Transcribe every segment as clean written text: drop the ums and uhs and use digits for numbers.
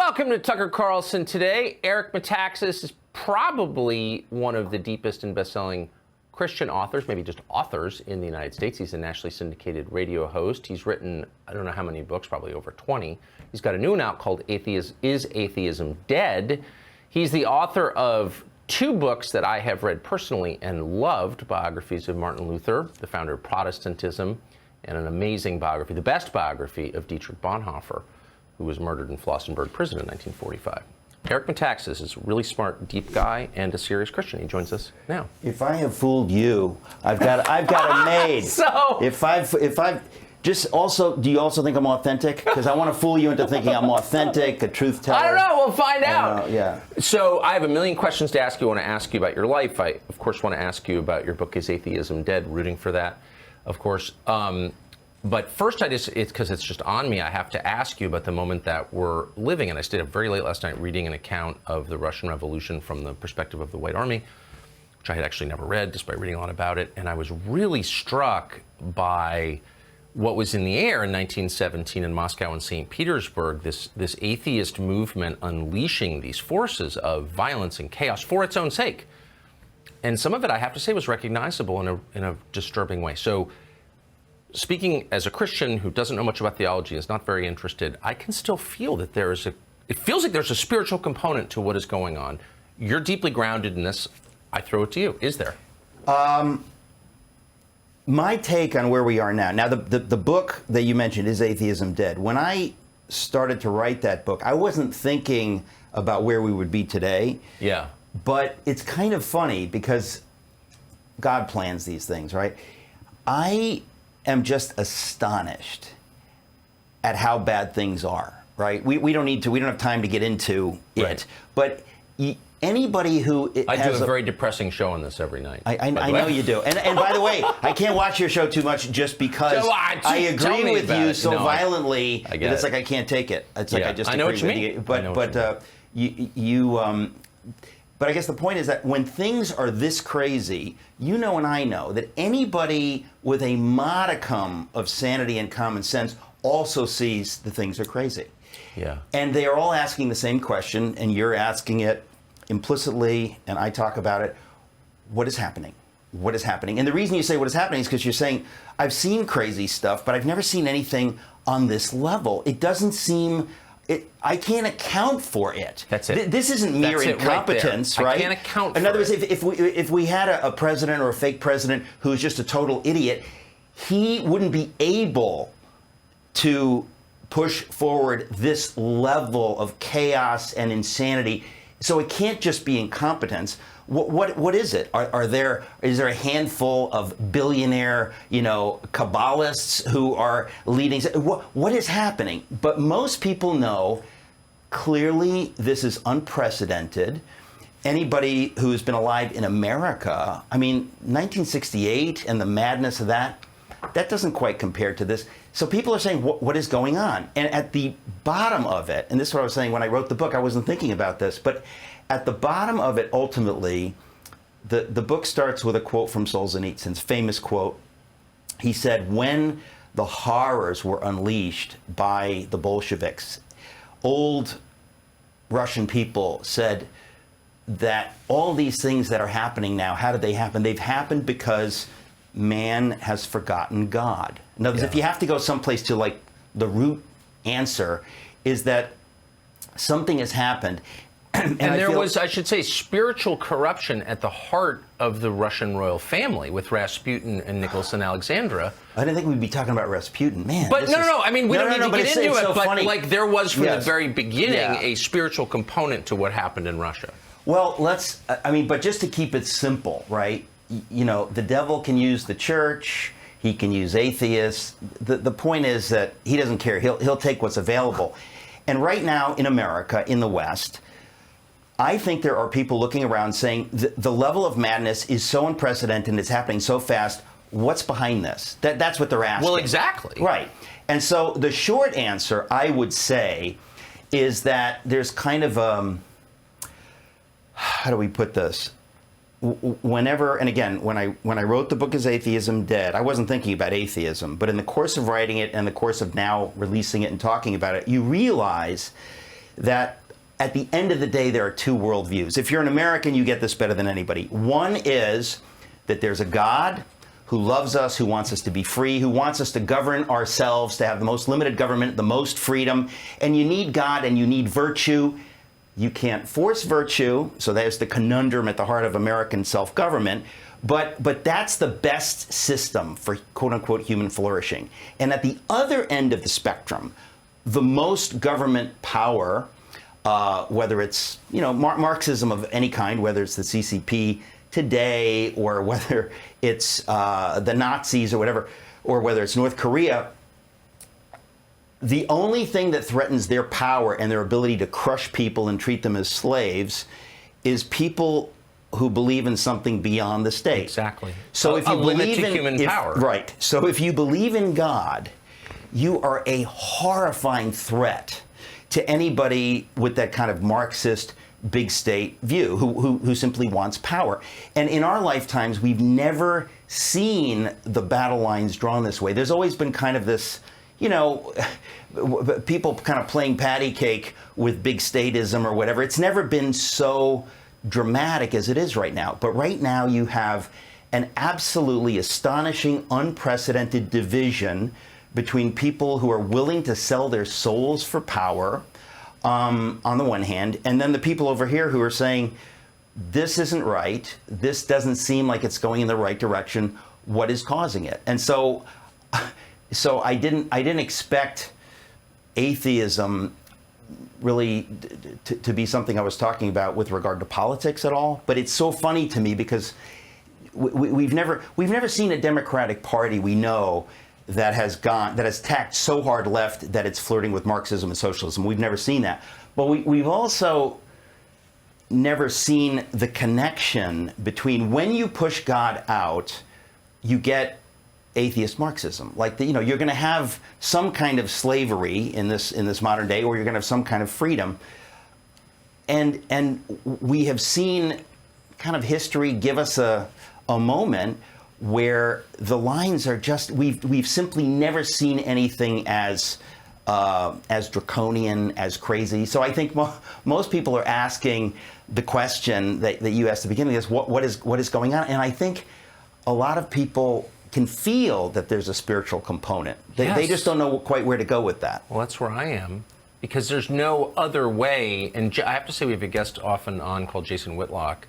Welcome to Tucker Carlson Today. Eric Metaxas is probably one of the deepest and best-selling Christian authors, maybe just authors, in the United States. He's a nationally syndicated radio host. He's written, I don't know how many books, probably over 20. He's got a new one out called Is Atheism Dead? He's the author of two books that I have read personally and loved, biographies of Martin Luther, the founder of Protestantism, and an amazing biography, the best biography of Dietrich Bonhoeffer, who was murdered in Flossenburg prison in 1945. Eric Metaxas is a really smart, deep guy and a serious Christian. He joins us now. If I have fooled you, I've got it made. So if I've just also, do you also think I'm authentic? Because I want to fool you into thinking I'm authentic, a truth teller. I don't know. We'll find out. Yeah. So I have a million questions to ask you. I want to ask you about your life. I, of course, want to ask you about your book, Is Atheism Dead? Rooting for that, of course. But first, it's because it's just on me. I have to ask you about the moment that we're living in. I stayed up very late last night reading an account of the Russian Revolution from the perspective of the White Army, which I had actually never read, despite reading a lot about it. And I was really struck by what was in the air in 1917 in Moscow and St. Petersburg, this atheist movement unleashing these forces of violence and chaos for its own sake. And some of it, I have to say, was recognizable in a disturbing way. So, speaking as a Christian who doesn't know much about theology, is not very interested, I can still feel that it feels like there's a spiritual component to what is going on. You're deeply grounded in this. I throw it to you. Is there? My take on where we are now the book that you mentioned, Is Atheism Dead? When I started to write that book, I wasn't thinking about where we would be today. Yeah. But it's kind of funny because God plans these things, right? I am just astonished at how bad things are, right? We don't have time to get into it. Right. But anybody who I do a very depressing show on this every night. I know you do. And by the way, I can't watch your show too much just because I agree with you so violently that it's like I can't take it. It's like I just know agree what you with mean. you. But I guess the point is that when things are this crazy, you know and I know that anybody with a modicum of sanity and common sense also sees that things are crazy. Yeah. And they are all asking the same question, and you're asking it implicitly, and I talk about it. What is happening? What is happening? And the reason you say what is happening is because you're saying, I've seen crazy stuff, but I've never seen anything on this level. It doesn't seem... I can't account for it. That's it. This isn't mere incompetence, right? I can't account for it. In other words, if we had a president or a fake president who is just a total idiot, he wouldn't be able to push forward this level of chaos and insanity. So it can't just be incompetence. What is it? Is there a handful of billionaire, Kabbalists who are leading? What is happening? But most people know clearly this is unprecedented. Anybody who's been alive in America, 1968 and the madness of that doesn't quite compare to this. So people are saying, what is going on? And at the bottom of it, and this is what I was saying when I wrote the book, I wasn't thinking about this, but at the bottom of it, ultimately, the book starts with a quote from Solzhenitsyn's famous quote. He said, when the horrors were unleashed by the Bolsheviks, old Russian people said that all these things that are happening now, how did they happen? They've happened because man has forgotten God. In other words, if you have to go someplace to like the root answer, is that something has happened. And there was, I should say, spiritual corruption at the heart of the Russian royal family with Rasputin and Nicholas and Alexandra. I didn't think we'd be talking about Rasputin, man. But we don't need to get into it. But funny. Like there was from the very beginning a spiritual component to what happened in Russia. Well, but just to keep it simple, right? The devil can use the church. He can use atheists. The point is that he doesn't care. He'll take what's available. And right now in America, in the West, I think there are people looking around saying the level of madness is so unprecedented and it's happening so fast. What's behind this? That's what they're asking. Well, exactly. Right. And so the short answer, I would say, is that there's kind of how do we put this? Whenever, and again, when I wrote the book Is Atheism Dead, I wasn't thinking about atheism, but in the course of writing it and the course of now releasing it and talking about it, you realize that at the end of the day, there are two worldviews. If you're an American, you get this better than anybody. One is that there's a God who loves us, who wants us to be free, who wants us to govern ourselves, to have the most limited government, the most freedom. And you need God and you need virtue. You can't force virtue, so there's the conundrum at the heart of American self-government. But that's the best system for quote-unquote human flourishing. And at the other end of the spectrum, the most government power, whether it's Marxism of any kind, whether it's the CCP today or whether it's the Nazis or whatever, or whether it's North Korea, the only thing that threatens their power and their ability to crush people and treat them as slaves is people who believe in something beyond the state. Exactly. So if you believe in human power. Right. So if you believe in God, you are a horrifying threat to anybody with that kind of Marxist big state view who simply wants power. And in our lifetimes, we've never seen the battle lines drawn this way. There's always been kind of this, people kind of playing patty cake with big statism or whatever. It's never been so dramatic as it is right now. But right now you have an absolutely astonishing, unprecedented division between people who are willing to sell their souls for power, on the one hand, and then the people over here who are saying, this isn't right, this doesn't seem like it's going in the right direction, what is causing it? And so I didn't expect atheism really to be something I was talking about with regard to politics at all. But it's so funny to me because we've never seen a Democratic Party we know that has tacked so hard left that it's flirting with Marxism and socialism. We've never seen that. But we've also never seen the connection between when you push God out, you get atheist Marxism. Like you're going to have some kind of slavery in this modern day, or you're going to have some kind of freedom. And we have seen kind of history give us a moment where the lines are just we've simply never seen anything as draconian, as crazy. So I think most people are asking the question that you asked at the beginning, is what is going on? And I think a lot of people can feel that there's a spiritual component. They just don't know quite where to go with that. Well, that's where I am, because there's no other way. And I have to say, we have a guest often on called Jason Whitlock,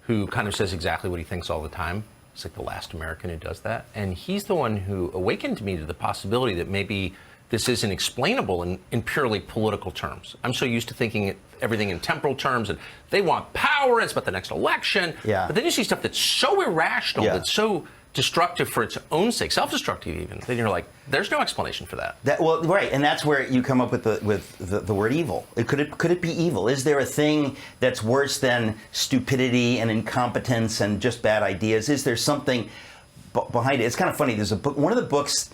who kind of says exactly what he thinks all the time. He's like the last American who does that. And he's the one who awakened me to the possibility that maybe this isn't explainable in purely political terms. I'm so used to thinking everything in temporal terms, and they want power, it's about the next election. Yeah. But then you see stuff that's so irrational, that's so destructive for its own sake, self-destructive even, then you're like, there's no explanation for that. Well, right, and that's where you come up with the word evil. Could it be evil? Is there a thing that's worse than stupidity and incompetence and just bad ideas? Is there something behind it? It's kind of funny. There's a book, one of the books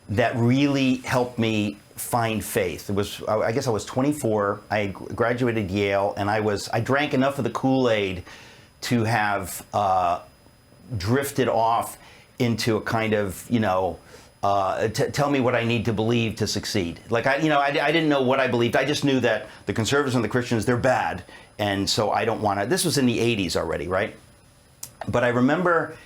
that really helped me find faith. It was, I guess I was 24. I graduated Yale, and I drank enough of the Kool-Aid to have drifted off into a kind of, tell me what I need to believe to succeed. Like I didn't know what I believed. I just knew that the conservatives and the Christians, they're bad, and so I don't want to. This was in the 80s already, right? But I remember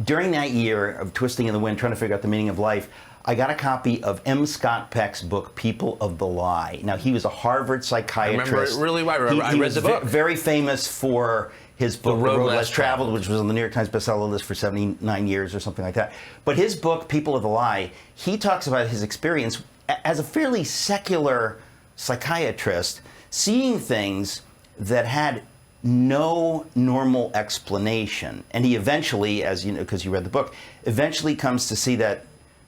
during that year of twisting in the wind, trying to figure out the meaning of life, I got a copy of M. Scott Peck's book, People of the Lie. Now, he was a Harvard psychiatrist. I remember it really well. I read the book. Very famous for his book, The Road Less Traveled, which was on the New York Times bestseller list for 79 years or something like that. But his book, People of the Lie, he talks about his experience as a fairly secular psychiatrist, seeing things that had no normal explanation. And he eventually, as you know, because you read the book, eventually comes to see that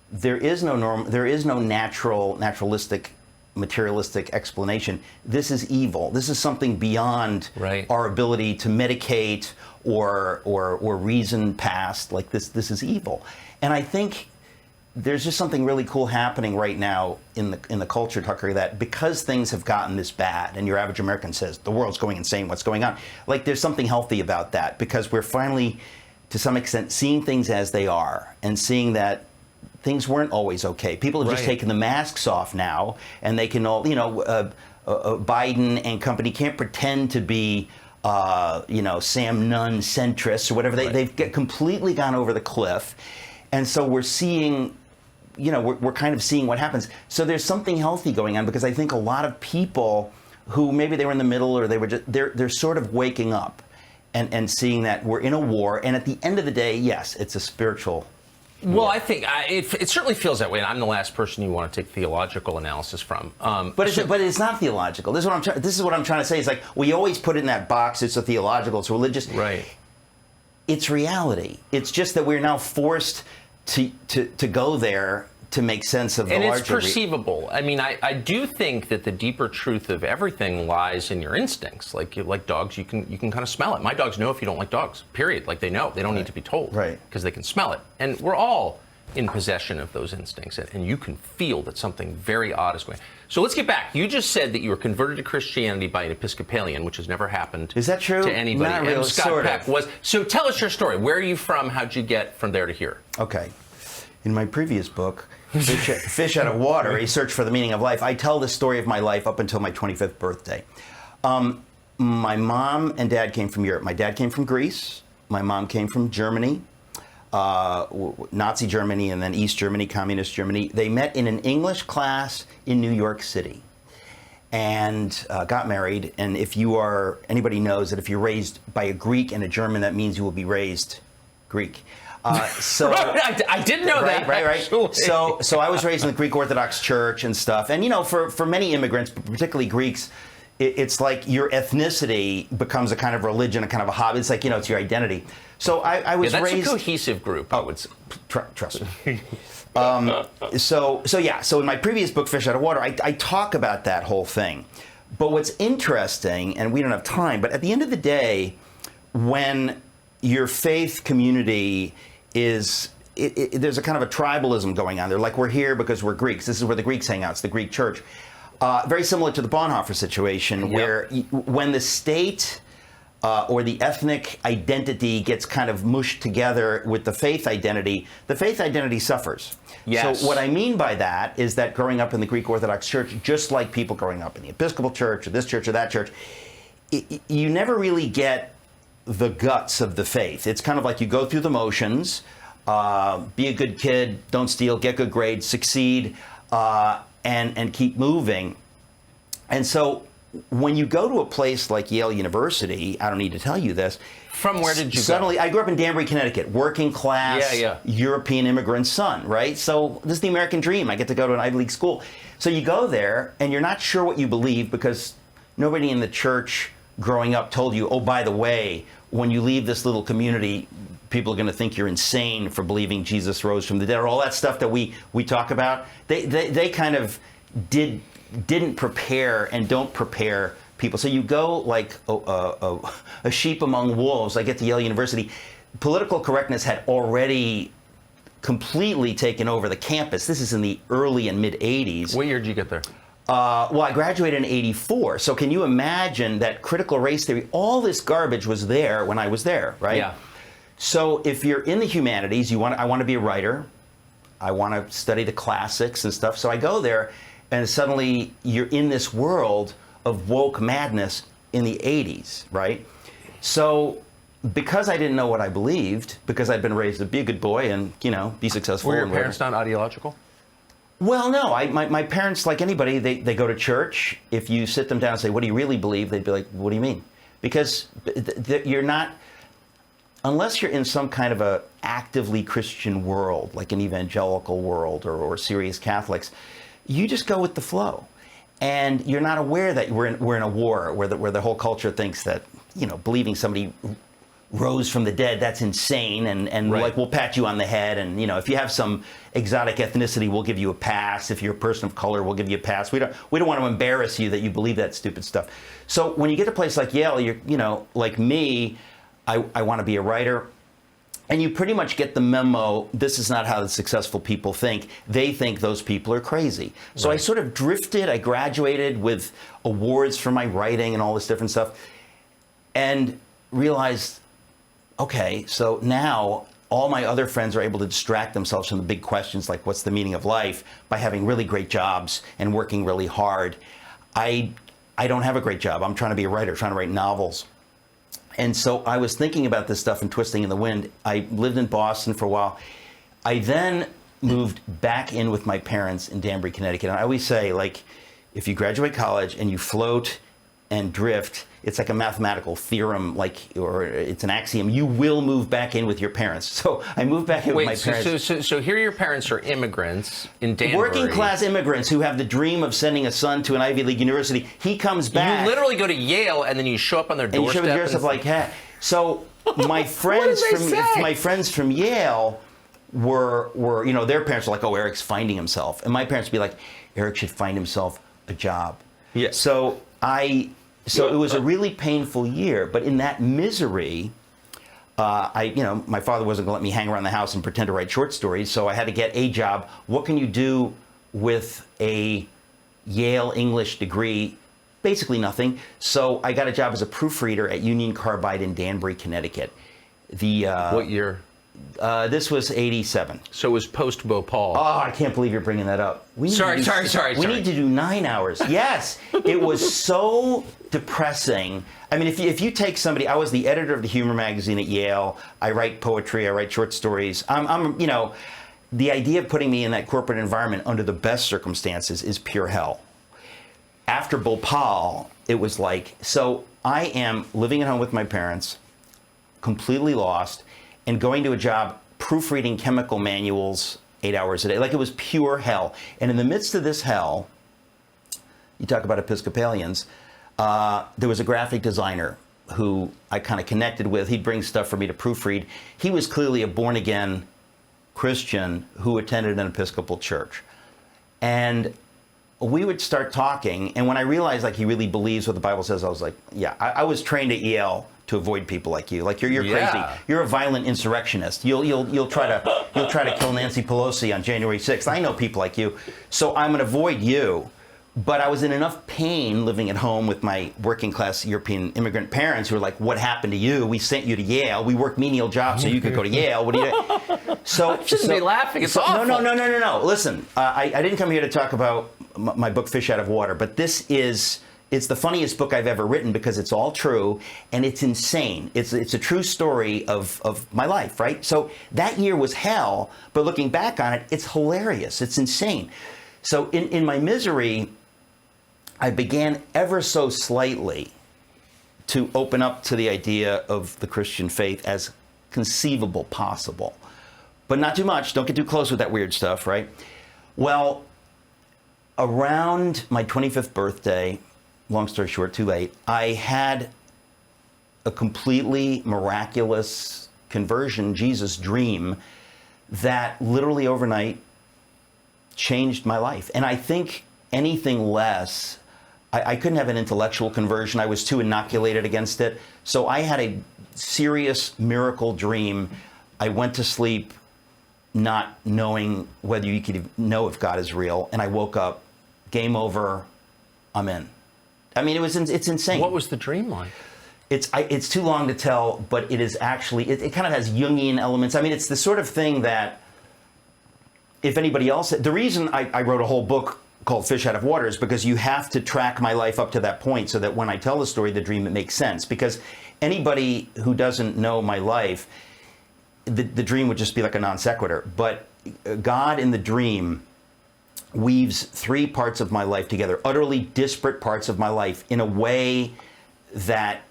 there is no naturalistic, materialistic explanation. This is evil. This is something beyond our ability to medicate or reason past. Like this is evil. And I think there's just something really cool happening right now in the culture, Tucker, that because things have gotten this bad, and your average American says the world's going insane, what's going on? Like there's something healthy about that, because we're finally, to some extent, seeing things as they are and seeing that things weren't always okay. People have just taken the masks off now, and they can all, Biden and company can't pretend to be, Sam Nunn centrists or whatever. They've completely gone over the cliff. And so we're seeing, we're kind of seeing what happens. So there's something healthy going on, because I think a lot of people who maybe they were in the middle, or they were just, they're sort of waking up and seeing that we're in a war. And at the end of the day, yes, it's a spiritual war. Well, I think it certainly feels that way, and I'm the last person you want to take theological analysis from. But it's not theological. This is what I'm trying to say. It's like we always put it in that box. It's a theological. It's religious. Right. It's reality. It's just that we're now forced to go there to make sense of the larger. And it's perceivable. I mean, I do think that the deeper truth of everything lies in your instincts. Like dogs, you can kind of smell it. My dogs know if you don't like dogs. Period. Like they know. They don't need to be told. Right. Because they can smell it. And we're all in possession of those instincts, and you can feel that something very odd is going on. So let's get back. You just said that you were converted to Christianity by an Episcopalian, which has never happened. Is that true? To anybody. Not really, and Scott sort Peck of. was. So tell us your story. Where are you from? How'd you get from there to here? Okay. In my previous book, Fish Out of Water, A Search for the Meaning of Life, I tell the story of my life up until my 25th birthday. My mom and dad came from Europe. My dad came from Greece. My mom came from Germany, Nazi Germany, and then East Germany, Communist Germany. They met in an English class in New York City and got married. And anybody knows that if you're raised by a Greek and a German, that means you will be raised Greek. So I didn't know that. Right. Actually. So I was raised in the Greek Orthodox Church and stuff. And for many immigrants, particularly Greeks, it's like your ethnicity becomes a kind of religion, a kind of a hobby. It's like it's your identity. So I was that's raised. a cohesive group, I would say. Trust me. So in my previous book, Fish Out of Water, I talk about that whole thing. But what's interesting, and we don't have time, but at the end of the day, when your faith community there's a kind of a tribalism going on there. Like, we're here because we're Greeks. This is where the Greeks hang out. It's the Greek church. Very similar to the Bonhoeffer situation, where when the state or the ethnic identity gets kind of mushed together with the faith identity suffers. Yes. So what I mean by that is that growing up in the Greek Orthodox Church, just like people growing up in the Episcopal Church or this church or that church, you never really get the guts of the faith. It's kind of like you go through the motions, be a good kid, don't steal, get good grades, succeed, and keep moving. And so when you go to a place like Yale University, I don't need to tell you this. From where did you Suddenly, I grew up in Danbury, Connecticut, working class, European immigrant son, right? So this is the American dream. I get to go to an Ivy League school. So you go there, and you're not sure what you believe, because nobody in the church growing up told you, oh, by the way, when you leave this little community, people are going to think you're insane for believing Jesus rose from the dead, or all that stuff that we talk about. They kind of didn't prepare and don't prepare people. So you go like a sheep among wolves. I get to Yale University. Political correctness had already completely taken over the campus. This is in the early and mid 80s. What year did you get there? Well, I graduated in '84. So can you imagine that critical race theory, all this garbage was there when I was there, right? Yeah. So if you're in the humanities, I want to be a writer. I want to study the classics and stuff. So I go there, and suddenly you're in this world of woke madness in the 80s, right? So because I didn't know what I believed, because I'd been raised to be a good boy and, be successful. Were your parents not ideological? Well, no. My parents, like anybody, they go to church. If you sit them down and say, what do you really believe? They'd be like, what do you mean? Because you're not, unless you're in some kind of a actively Christian world, like an evangelical world or serious Catholics, you just go with the flow. And you're not aware that we're in a war where the whole culture thinks that, believing somebody rose from the dead, that's insane, and Right. we'll pat you on the head, and if you have some exotic ethnicity, we'll give you a pass. If you're a person of color, we'll give you a pass. We don't want to embarrass you that you believe that stupid stuff. So when you get to a place like Yale, you're like me, I want to be a writer. And you pretty much get the memo, this is not how the successful people think. They think those people are crazy. So Right. I sort of drifted. I graduated with awards for my writing and all this different stuff, and realized, okay, so now all my other friends are able to distract themselves from the big questions like what's the meaning of life by having really great jobs and working really hard. I I don't have a great job. I'm trying to be a writer, trying to write novels. And so I was thinking about this stuff and twisting in the wind. I lived in Boston for a while. I then moved back in with my parents in Danbury, Connecticut. And I always say, like, if you graduate college and you float and drift, it's like a mathematical theorem, like, or it's an axiom. You will move back in with your parents. So I moved back in with my parents. So here your parents are immigrants in Danbury. Working class immigrants who have the dream of sending a son to an Ivy League university. He comes back. You literally go to Yale and then you show up on their doorstep. And you show up at yourself like, hey. So my friends from Yale were, you know, their parents were like, oh, Eric's finding himself. And my parents would be like, Eric should find himself a job. Yeah. So it was a really painful year, but in that misery, my father wasn't going to let me hang around the house and pretend to write short stories, so I had to get a job. What can you do with a Yale English degree? Basically nothing. So I got a job as a proofreader at Union Carbide in Danbury, Connecticut. What year? This was 87. So it was post-Bhopal. Oh, I can't believe you're bringing that up. Sorry. We need to do 9 hours. Yes, it was so depressing. I mean, if you take somebody, I was the editor of the humor magazine at Yale. I write poetry. I write short stories. I'm the idea of putting me in that corporate environment under the best circumstances is pure hell. After Bhopal, it was like, so I am living at home with my parents, completely lost, and going to a job proofreading chemical manuals 8 hours a day. Like, it was pure hell. And in the midst of this hell, you talk about Episcopalians, there was a graphic designer who I kind of connected with. He'd bring stuff for me to proofread. He was clearly a born-again Christian who attended an Episcopal church. And we would start talking, and when I realized, like, he really believes what the Bible says, I was like, yeah, I was trained at Yale to avoid people like you. Like, you're crazy. You're a violent insurrectionist. You'll try to kill Nancy Pelosi on January 6th. I know people like you, so I'm going to avoid you. But I was in enough pain living at home with my working class European immigrant parents who were like, what happened to you? We sent you to Yale. We worked menial jobs so you could go to Yale. What do you do? So shouldn't be laughing. It's awful. No. Listen, I didn't come here to talk about my book, Fish Out of Water, but it's the funniest book I've ever written because it's all true and it's insane. It's a true story of my life, right? So that year was hell, but looking back on it, it's hilarious. It's insane. So in my misery, I began ever so slightly to open up to the idea of the Christian faith as conceivable, possible. But not too much. Don't get too close with that weird stuff, right? Well, around my 25th birthday, long story short, too late, I had a completely miraculous conversion, Jesus dream, that literally overnight changed my life. And I think anything less, I couldn't have an intellectual conversion. I was too inoculated against it. So I had a serious miracle dream. I went to sleep not knowing whether you could know if God is real. And I woke up, game over, I'm in. I mean, it's insane. What was the dream like? It's too long to tell, but it is actually, it kind of has Jungian elements. I mean, it's the sort of thing that if anybody else, the reason I wrote a whole book called Fish Out of Water is because you have to track my life up to that point so that when I tell the story, the dream, it makes sense. Because anybody who doesn't know my life, the dream would just be like a non sequitur. But God in the dream weaves three parts of my life together, utterly disparate parts of my life, in a way that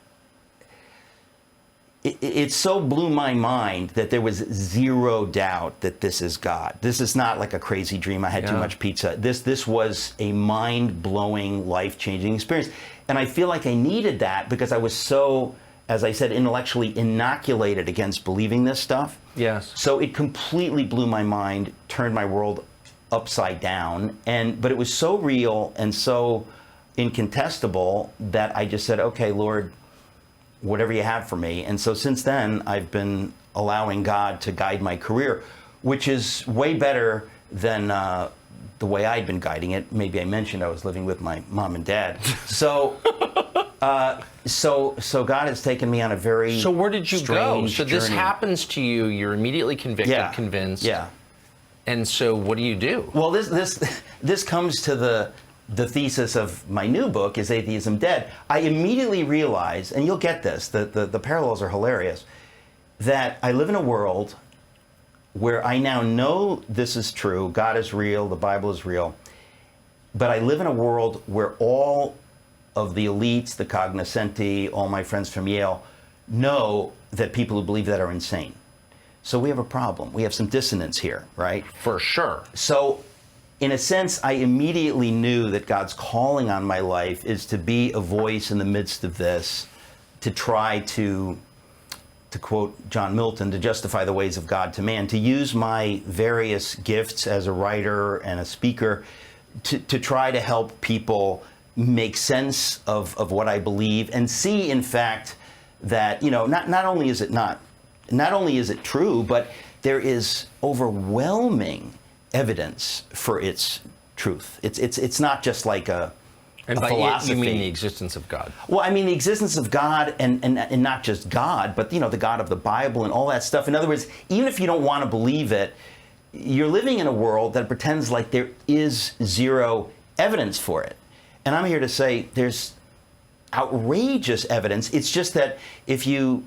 it so blew my mind that there was zero doubt that this is God. This is not like a crazy dream. I had too much pizza. This was a mind-blowing, life-changing experience. And I feel like I needed that because I was so, as I said, intellectually inoculated against believing this stuff. Yes. So it completely blew my mind, turned my world upside down. But it was so real and so incontestable that I just said, okay, Lord, whatever you have for me. And so since then, I've been allowing God to guide my career, which is way better than the way I'd been guiding it. Maybe I mentioned I was living with my mom and dad. So so God has taken me on a very So where did you go? So this journey. happens to you, you're immediately convicted, convinced. Yeah. And so what do you do? Well, this comes to the thesis of my new book, Is Atheism Dead? I immediately realized, and you'll get this, the parallels are hilarious, that I live in a world where I now know this is true, God is real, the Bible is real, but I live in a world where all of the elites, the cognoscenti, all my friends from Yale, know that people who believe that are insane. So we have a problem. We have some dissonance here, right? For sure. So, in a sense, I immediately knew that God's calling on my life is to be a voice in the midst of this, to try to quote John Milton, to justify the ways of God to man, to use my various gifts as a writer and a speaker to try to help people make sense of what I believe and see, in fact, that, you know, not only is it true, but there is overwhelming evidence for its truth. It's not just like a philosophy. You mean the existence of God? Well, I mean the existence of God, and not just God, but, you know, the God of the Bible and all that stuff. In other words, even if you don't want to believe it, you're living in a world that pretends like there is zero evidence for it. And I'm here to say there's outrageous evidence. It's just that if you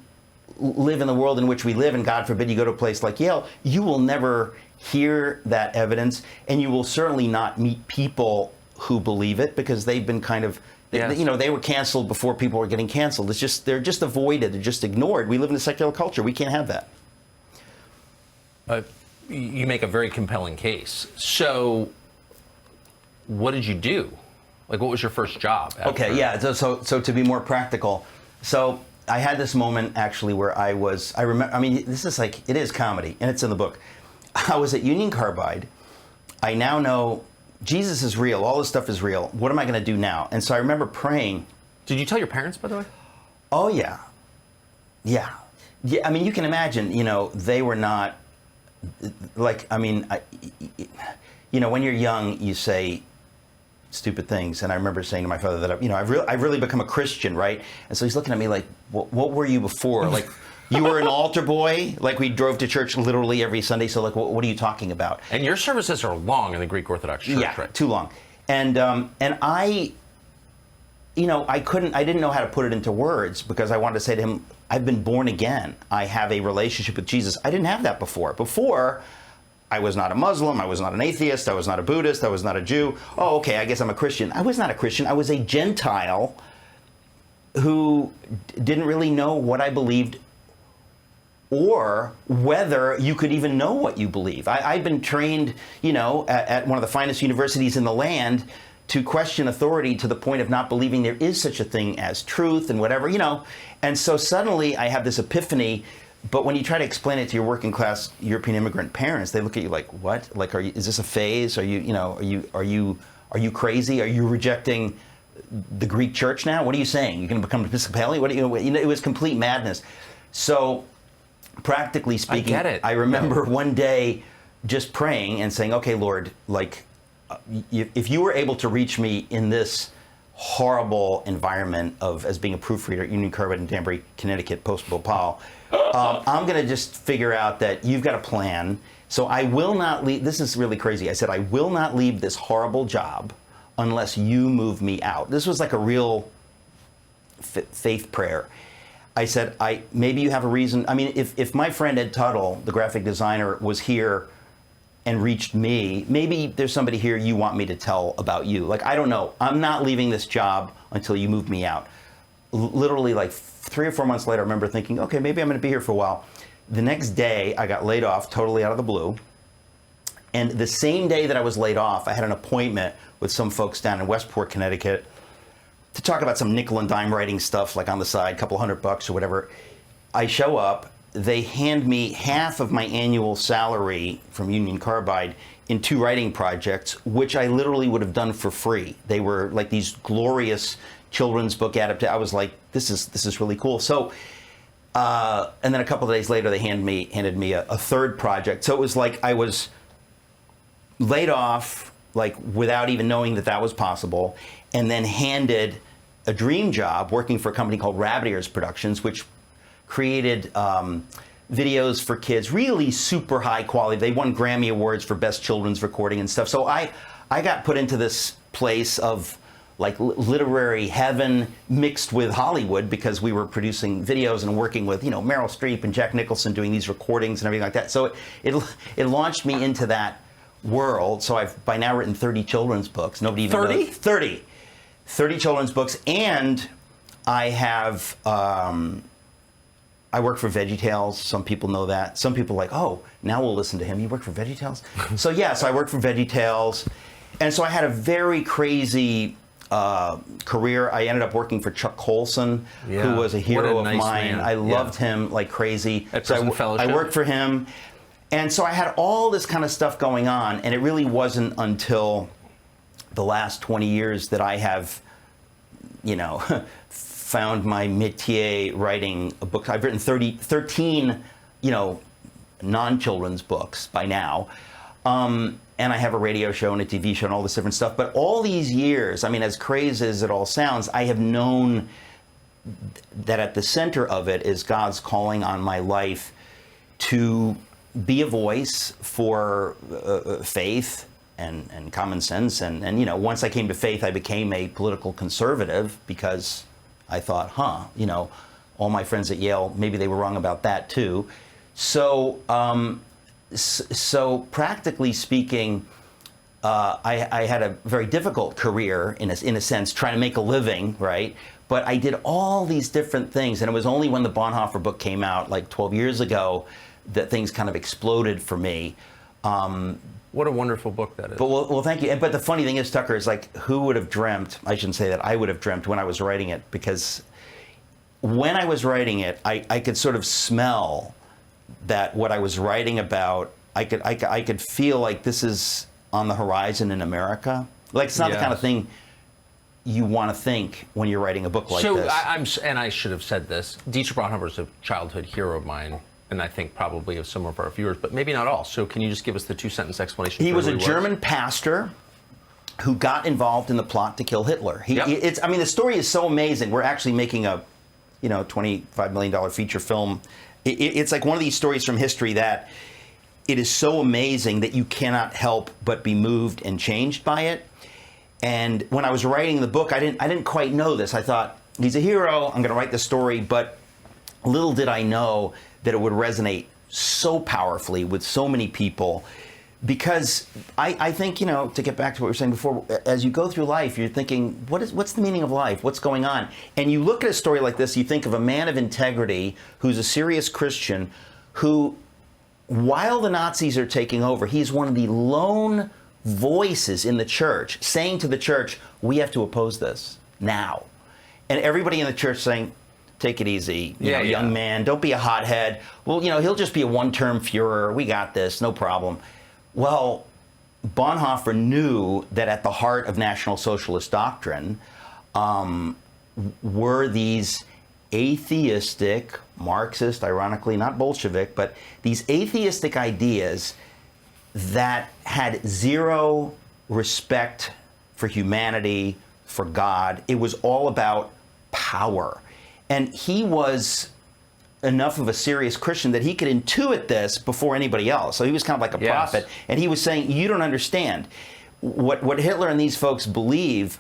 live in the world in which we live, and God forbid you go to a place like Yale, you will never hear that evidence, and you will certainly not meet people who believe it, because they've been kind of, Yes. you know, they were canceled before people were getting canceled. It's just, they're just avoided, they're just ignored. We live in a secular culture. We can't have that. You make a very compelling case. So, what did you do? Like, what was your first job? Okay, yeah. So to be more practical, so I had this moment actually where I remember. I mean, this is like, it is comedy, and it's in the book. I was at Union Carbide. I now know Jesus is real. All this stuff is real. What am I going to do now? And so I remember praying. Did you tell your parents, by the way? Oh yeah. I mean, you can imagine. You know, they were not like. I mean, you know, when you're young, you say stupid things. And I remember saying to my father that, you know, I've really become a Christian, right? And so he's looking at me like, what were you before? Like, you were an altar boy? Like, we drove to church literally every Sunday, so like, what are you talking about? And your services are long in the Greek Orthodox Church, Yeah, right? too long. And I, you know, I didn't know how to put it into words, because I wanted to say to him, I've been born again. I have a relationship with Jesus. I didn't have that before. Before, I was not a Muslim, I was not an atheist, I was not a Buddhist, I was not a Jew. Oh, okay, I guess I'm a Christian. I was not a Christian. I was a Gentile who didn't really know what I believed, or whether you could even know what you believe. I'd been trained, you know, at one of the finest universities in the land to question authority to the point of not believing there is such a thing as truth and whatever, you know. And so suddenly I have this epiphany, but when you try to explain it to your working class European immigrant parents, they look at you like, what? Like, is this a phase? Are you, you know, are you crazy? Are you rejecting the Greek church now? What are you saying? You're going to become Episcopalian? What do you know, it was complete madness. So, practically speaking, I get it. I remember one day just praying and saying, okay, Lord, like, if you were able to reach me in this horrible environment of as being a proofreader at Union Carbide in Danbury, Connecticut, post-Bhopal, I'm going to just figure out that you've got a plan. So I will not leave. This is really crazy. I said, I will not leave this horrible job unless you move me out. This was like a real faith prayer. I said, maybe you have a reason. I mean, if my friend Ed Tuttle, the graphic designer, was here and reached me, maybe there's somebody here you want me to tell about you. Like, I don't know. I'm not leaving this job until you move me out. Literally, like 3 or 4 months later, I remember thinking, okay, maybe I'm going to be here for a while. The next day, I got laid off totally out of the blue. And the same day that I was laid off, I had an appointment with some folks down in Westport, Connecticut, to talk about some nickel and dime writing stuff, like on the side, a couple $100 or whatever. I show up, they hand me half of my annual salary from Union Carbide in 2 writing projects, which I literally would have done for free. They were like these glorious children's book adaptations. I was like, this is really cool. So, and then a couple of days later, they handed me a 3rd project. So it was like I was laid off, like without even knowing that was possible, and then handed a dream job working for a company called Rabbit Ears Productions, which created videos for kids, really super high quality. They won Grammy Awards for Best Children's Recording and stuff. So I I got put into this place of like literary heaven mixed with Hollywood because we were producing videos and working with, you know, Meryl Streep and Jack Nicholson doing these recordings and everything like that. So it launched me into that world. So I've by now written 30 children's books. Nobody even 30? knows. 30 children's books. And I have, I work for VeggieTales. Some people know that. Some people are like, oh, now we'll listen to him. You work for VeggieTales? So yeah, so I work for VeggieTales. And so I had a very crazy career. I ended up working for Chuck Colson, who was a hero of mine. Man. I loved him like crazy. At So Prison Fellowship. I worked for him. And so I had all this kind of stuff going on. And it really wasn't until the last 20 years that I have, you know, found my métier writing a book. I've written 13, you know, non-children's books by now. And I have a radio show and a TV show and all this different stuff. But all these years, I mean, as crazy as it all sounds, I have known that at the center of it is God's calling on my life to be a voice for faith and common sense. And, you know, once I came to faith, I became a political conservative because I thought, you know, all my friends at Yale, maybe they were wrong about that too. So, so practically speaking, I had a very difficult career in a sense, trying to make a living, right? But I did all these different things, and it was only when the Bonhoeffer book came out, like 12 years ago, that things kind of exploded for me. What a wonderful book that is. But well, thank you. But the funny thing is, Tucker, is like, who would have dreamt? I shouldn't say that. I would have dreamt when I was writing it, because when I was writing it, I could sort of smell that what I was writing about, I could feel like this is on the horizon in America. Like, it's not the kind of thing you want to think when you're writing a book like this. And I should have said this. Dietrich Bonhoeffer is a childhood hero of mine, and I think probably of some of our viewers, but maybe not all. So can you just give us the two-sentence explanation? He was a German pastor who got involved in the plot to kill Hitler. I mean, the story is so amazing. We're actually making a, you know, $25 million feature film. It's like one of these stories from history that it is so amazing that you cannot help but be moved and changed by it. And when I was writing the book, I didn't quite know this. I thought, he's a hero, I'm going to write the story, but little did I know that it would resonate so powerfully with so many people. Because I think, you know, to get back to what we were saying before, as you go through life, you're thinking, what's the meaning of life? What's going on? And you look at a story like this, you think of a man of integrity who's a serious Christian who, while the Nazis are taking over, he's one of the lone voices in the church saying to the church, we have to oppose this now. And everybody in the church saying, take it easy, young man, don't be a hothead. Well, you know, he'll just be a one-term Führer. We got this, no problem. Well, Bonhoeffer knew that at the heart of National Socialist doctrine were these atheistic, Marxist, ironically, not Bolshevik, but these atheistic ideas that had zero respect for humanity, for God. It was all about power. And he was enough of a serious Christian that he could intuit this before anybody else. So he was kind of like a prophet. And he was saying, you don't understand. What Hitler and these folks believe,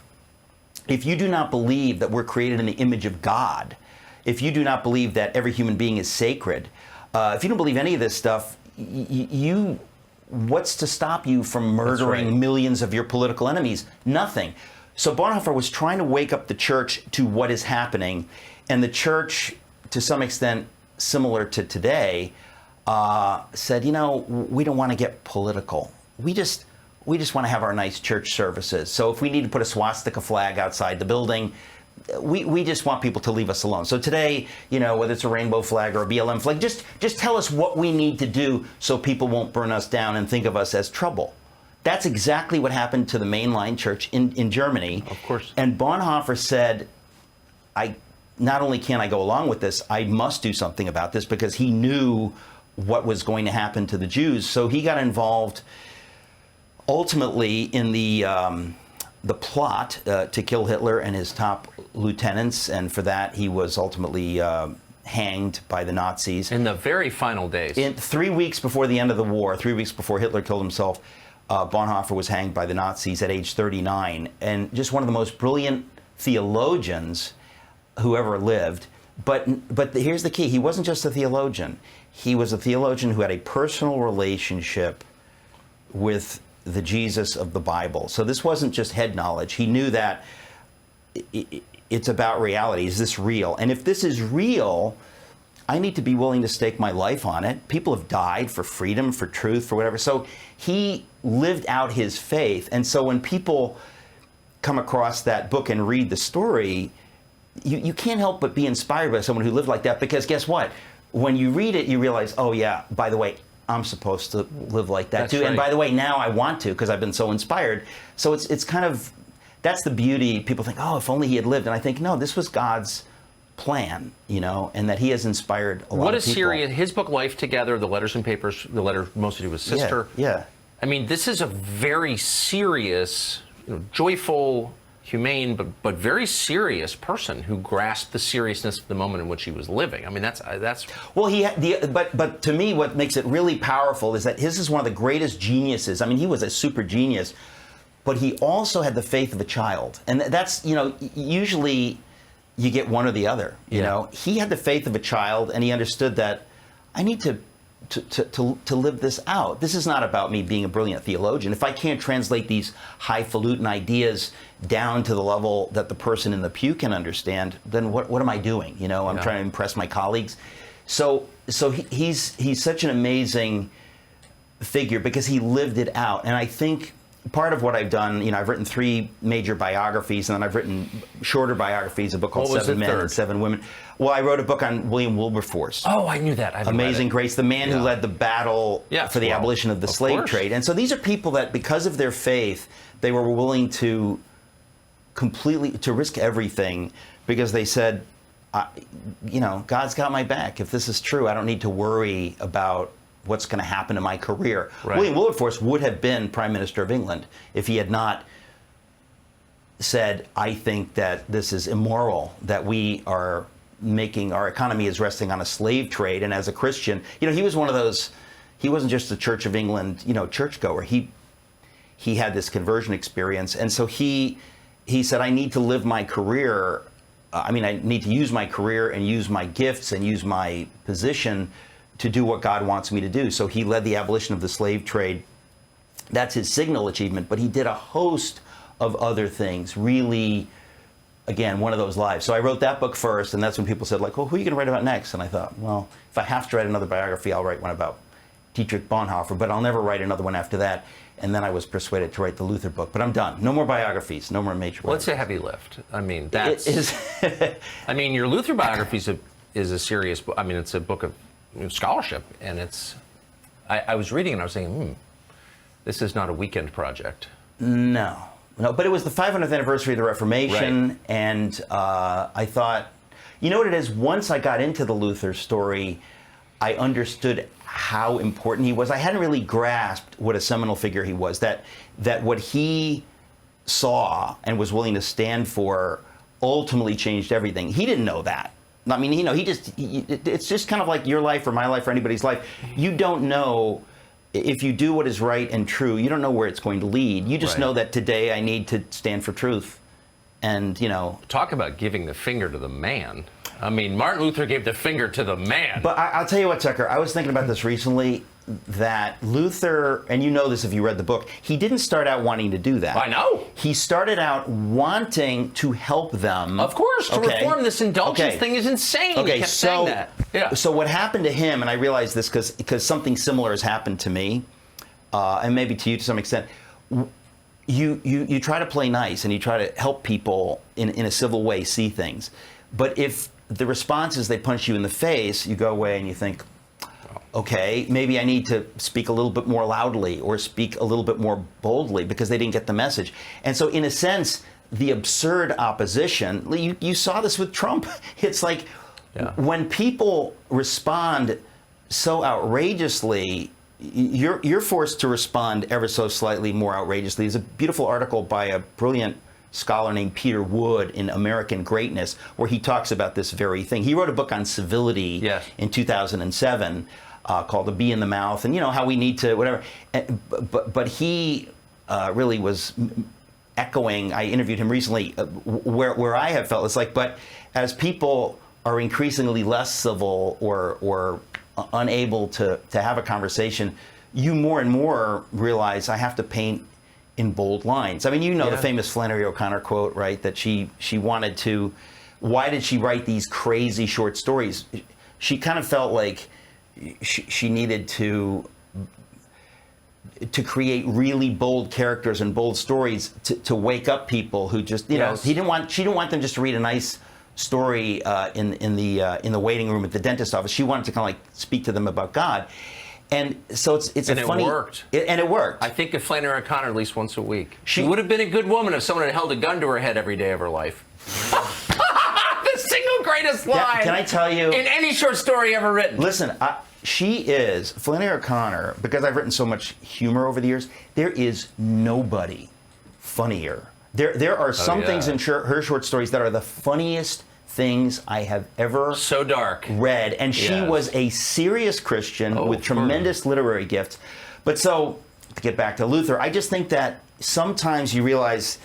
if you do not believe that we're created in the image of God, if you do not believe that every human being is sacred, if you don't believe any of this stuff, what's to stop you from murdering millions of your political enemies? Nothing. So Bonhoeffer was trying to wake up the church to what is happening. And the church, to some extent similar to today, said, you know, we don't want to get political. We just want to have our nice church services. So if we need to put a swastika flag outside the building, we just want people to leave us alone. So today, you know, whether it's a rainbow flag or a BLM flag, just tell us what we need to do so people won't burn us down and think of us as trouble. That's exactly what happened to the mainline church in Germany. Of course. And Bonhoeffer said, not only can I go along with this, I must do something about this, because he knew what was going to happen to the Jews. So he got involved ultimately in the plot to kill Hitler and his top lieutenants, and for that he was ultimately hanged by the Nazis. In the very final days. 3 weeks before the end of the war, 3 weeks before Hitler killed himself, Bonhoeffer was hanged by the Nazis at age 39, and just one of the most brilliant theologians who ever lived. But here's the key: he wasn't just a theologian; he was a theologian who had a personal relationship with the Jesus of the Bible. So this wasn't just head knowledge. He knew that it's about reality. Is this real? And if this is real, I need to be willing to stake my life on it. People have died for freedom, for truth, for whatever. So he lived out his faith. And so when people come across that book and read the story, you can't help but be inspired by someone who lived like that, because guess what? When you read it, you realize, oh yeah, by the way, I'm supposed to live like that That's too. right. And by the way, now I want to, because I've been so inspired. So it's kind of, that's the beauty. People think, oh, if only he had lived. And I think, no, this was God's plan, and that he has inspired a lot What of a people. serious, his book Life Together, the letters and papers, the letter mostly to his sister. Yeah. I mean, this is a very serious, joyful, humane, but very serious person who grasped the seriousness of the moment in which he was living. I mean, that's Well, but to me, what makes it really powerful is that his is one of the greatest geniuses. I mean, he was a super genius, but he also had the faith of a child, and that's usually you get one or the other. He had the faith of a child, and he understood that I need to live this out. This is not about me being a brilliant theologian. If I can't translate these highfalutin ideas down to the level that the person in the pew can understand, then what am I doing? I'm trying to impress my colleagues. So he's such an amazing figure because he lived it out. And I think part of what I've done, I've written 3 major biographies, and then I've written shorter biographies, a book called What was 7 the Men third? and 7 Women. Well, I wrote a book on William Wilberforce. Oh, I knew that. I haven't read Amazing it. Grace, the man who Yeah. led the battle for the abolition of the slave course. trade. And so these are people that, because of their faith, they were willing to risk everything, because they said, God's got my back. If this is true, I don't need to worry about what's going to happen to my career. Right. William Wilberforce would have been Prime Minister of England if he had not said, I think that this is immoral, that we are making, our economy is resting on a slave trade. And as a Christian, he was one of those, he wasn't just a Church of England, churchgoer. He had this conversion experience. And so he said, I need to live my career. I need to use my career and use my gifts and use my position to do what God wants me to do. So he led the abolition of the slave trade. That's his signal achievement. But he did a host of other things, really, again, one of those lives. So I wrote that book first, and that's when people said, who are you going to write about next? And I thought, well, if I have to write another biography, I'll write one about Dietrich Bonhoeffer, but I'll never write another one after that. And then I was persuaded to write the Luther book. But I'm done. No more biographies. No more major Well, it's biographies. a heavy lift. I mean, that's. It is. I mean, your Luther biography is a serious book. I mean, it's a book of scholarship, and it's. I was reading and I was thinking, this is not a weekend project. No, but it was the 500th anniversary of the Reformation, Right. and I thought, you know what it is? Once I got into the Luther story, I understood how important he was. I hadn't really grasped what a seminal figure he was, that what he saw and was willing to stand for ultimately changed everything. He didn't know that. I mean, it's just kind of like your life or my life or anybody's life. You don't know. If you do what is right and true, you don't know where it's going to lead. You just Right. know that today I need to stand for truth. And, Talk about giving the finger to the man. I mean, Martin Luther gave the finger to the man. But I'll tell you what, Tucker, I was thinking about this recently, that Luther, and you know this if you read the book, he didn't start out wanting to do that. I know. He started out wanting to help them. Of course, to Okay. reform this indulgence Okay. thing is insane. He Okay, kept so saying that. Yeah. so what happened to him, and I realize this because something similar has happened to me, and maybe to you to some extent. You try to play nice and you try to help people in a civil way see things, but if the response is they punch you in the face, you go away and you think, okay, maybe I need to speak a little bit more loudly or speak a little bit more boldly because they didn't get the message. And so in a sense, the absurd opposition, you saw this with Trump. It's like when people respond so outrageously, you're forced to respond ever so slightly more outrageously. There's a beautiful article by a brilliant scholar named Peter Wood in American Greatness, where he talks about this very thing. He wrote a book on civility Yes. in 2007. called "A Bee in the Mouth," and you know how we need to whatever. But he really was echoing. I interviewed him recently, where I have felt it's like, but as people are increasingly less civil or unable to have a conversation, you more and more realize I have to paint in bold lines. I mean, you know the famous Flannery O'Connor quote, right? That she wanted to. Why did she write these crazy short stories? She kind of felt like she needed to create really bold characters and bold stories to wake up people who just, you know, she didn't want them just to read a nice story in the waiting room at the dentist office. She wanted to kind of like speak to them about God. And so it's and a funny... it worked. And it worked. I think of Flannery O'Connor at least once a week. She would have been a good woman if someone had held a gun to her head every day of her life. The single greatest line. Can I tell you? In any short story ever written. Listen, she is, Flannery O'Connor, because I've written so much humor over the years, there is nobody funnier. There are some things in her short stories that are the funniest things I have ever so dark read. And she was a serious Christian with tremendous literary gifts. But so, to get back to Luther, I just think that sometimes you realize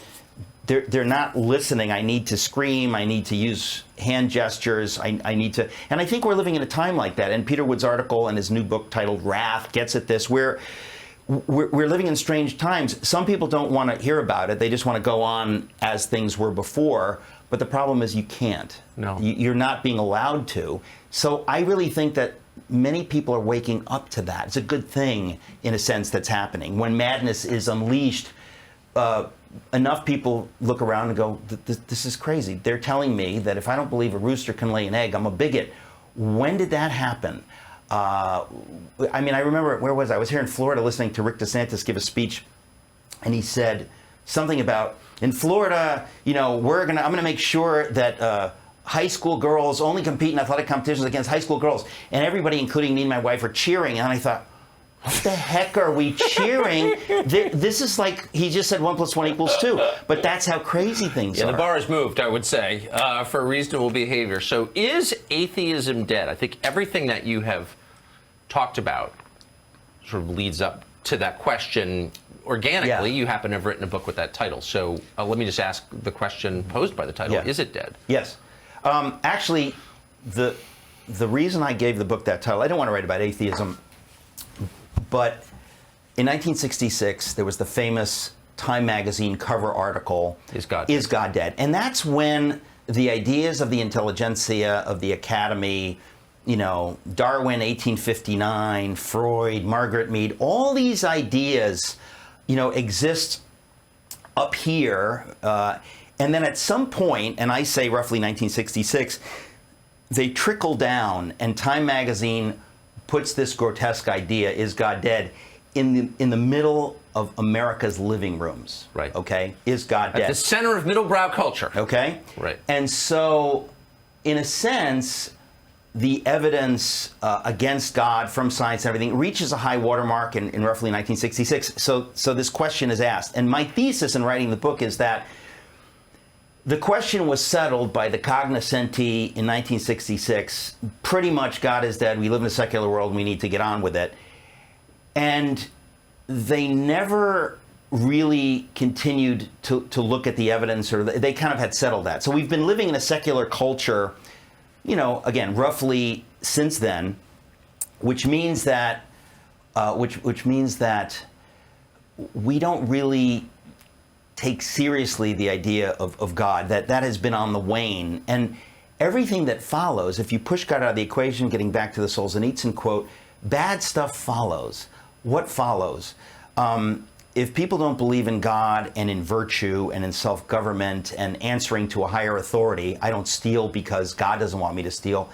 they're not listening. I need to scream. I need to use hand gestures. I need to, and I think we're living in a time like that. And Peter Wood's article and his new book titled Wrath gets at this, where we're living in strange times. Some people don't want to hear about it. They just want to go on as things were before. But the problem is you can't. No. You're not being allowed to. So I really think that many people are waking up to that. It's a good thing, in a sense, that's happening. When madness is unleashed, enough people look around and go, this is crazy. They're telling me that if I don't believe a rooster can lay an egg, I'm a bigot. When did that happen? I mean, I remember, where was I? I was here in Florida listening to Rick DeSantis give a speech, and he said something about, in Florida, you know, I'm going to make sure that high school girls only compete in athletic competitions against high school girls. And everybody, including me and my wife, are cheering. And I thought, what the heck are we cheering? This is like, he just said 1 + 1 = 2. But that's how crazy things are. The bar has moved, I would say, for reasonable behavior. So is atheism dead? I think everything that you have talked about sort of leads up to that question organically. You happen to have written a book with that title. So let me just ask the question posed by the title. Is it dead? Yes. Actually, the reason I gave the book that title, I didn't want to write about atheism, but in 1966, there was the famous Time magazine cover article, Is God Dead? And that's when the ideas of the intelligentsia, of the academy, you know, Darwin, 1859, Freud, Margaret Mead, all these ideas, you know, exist up here. And then at some point, and I say roughly 1966, they trickle down, and Time magazine puts this grotesque idea, is God dead, in the middle of America's living rooms. Right. Okay? Is God dead? At the center of middle-brow culture. Okay? Right. And so, in a sense, the evidence against God from science and everything reaches a high watermark in roughly 1966. So this question is asked. And my thesis in writing the book is that the question was settled by the cognoscenti in 1966. Pretty much, God is dead. We live in a secular world, and we need to get on with it. And they never really continued to look at the evidence, or they kind of had settled that. So we've been living in a secular culture, you know, again, roughly since then, which means that which means that we don't really take seriously the idea of God, that has been on the wane. And everything that follows, if you push God out of the equation, getting back to the Solzhenitsyn quote, bad stuff follows. What follows? If people don't believe in God and in virtue and in self-government and answering to a higher authority, I don't steal because God doesn't want me to steal,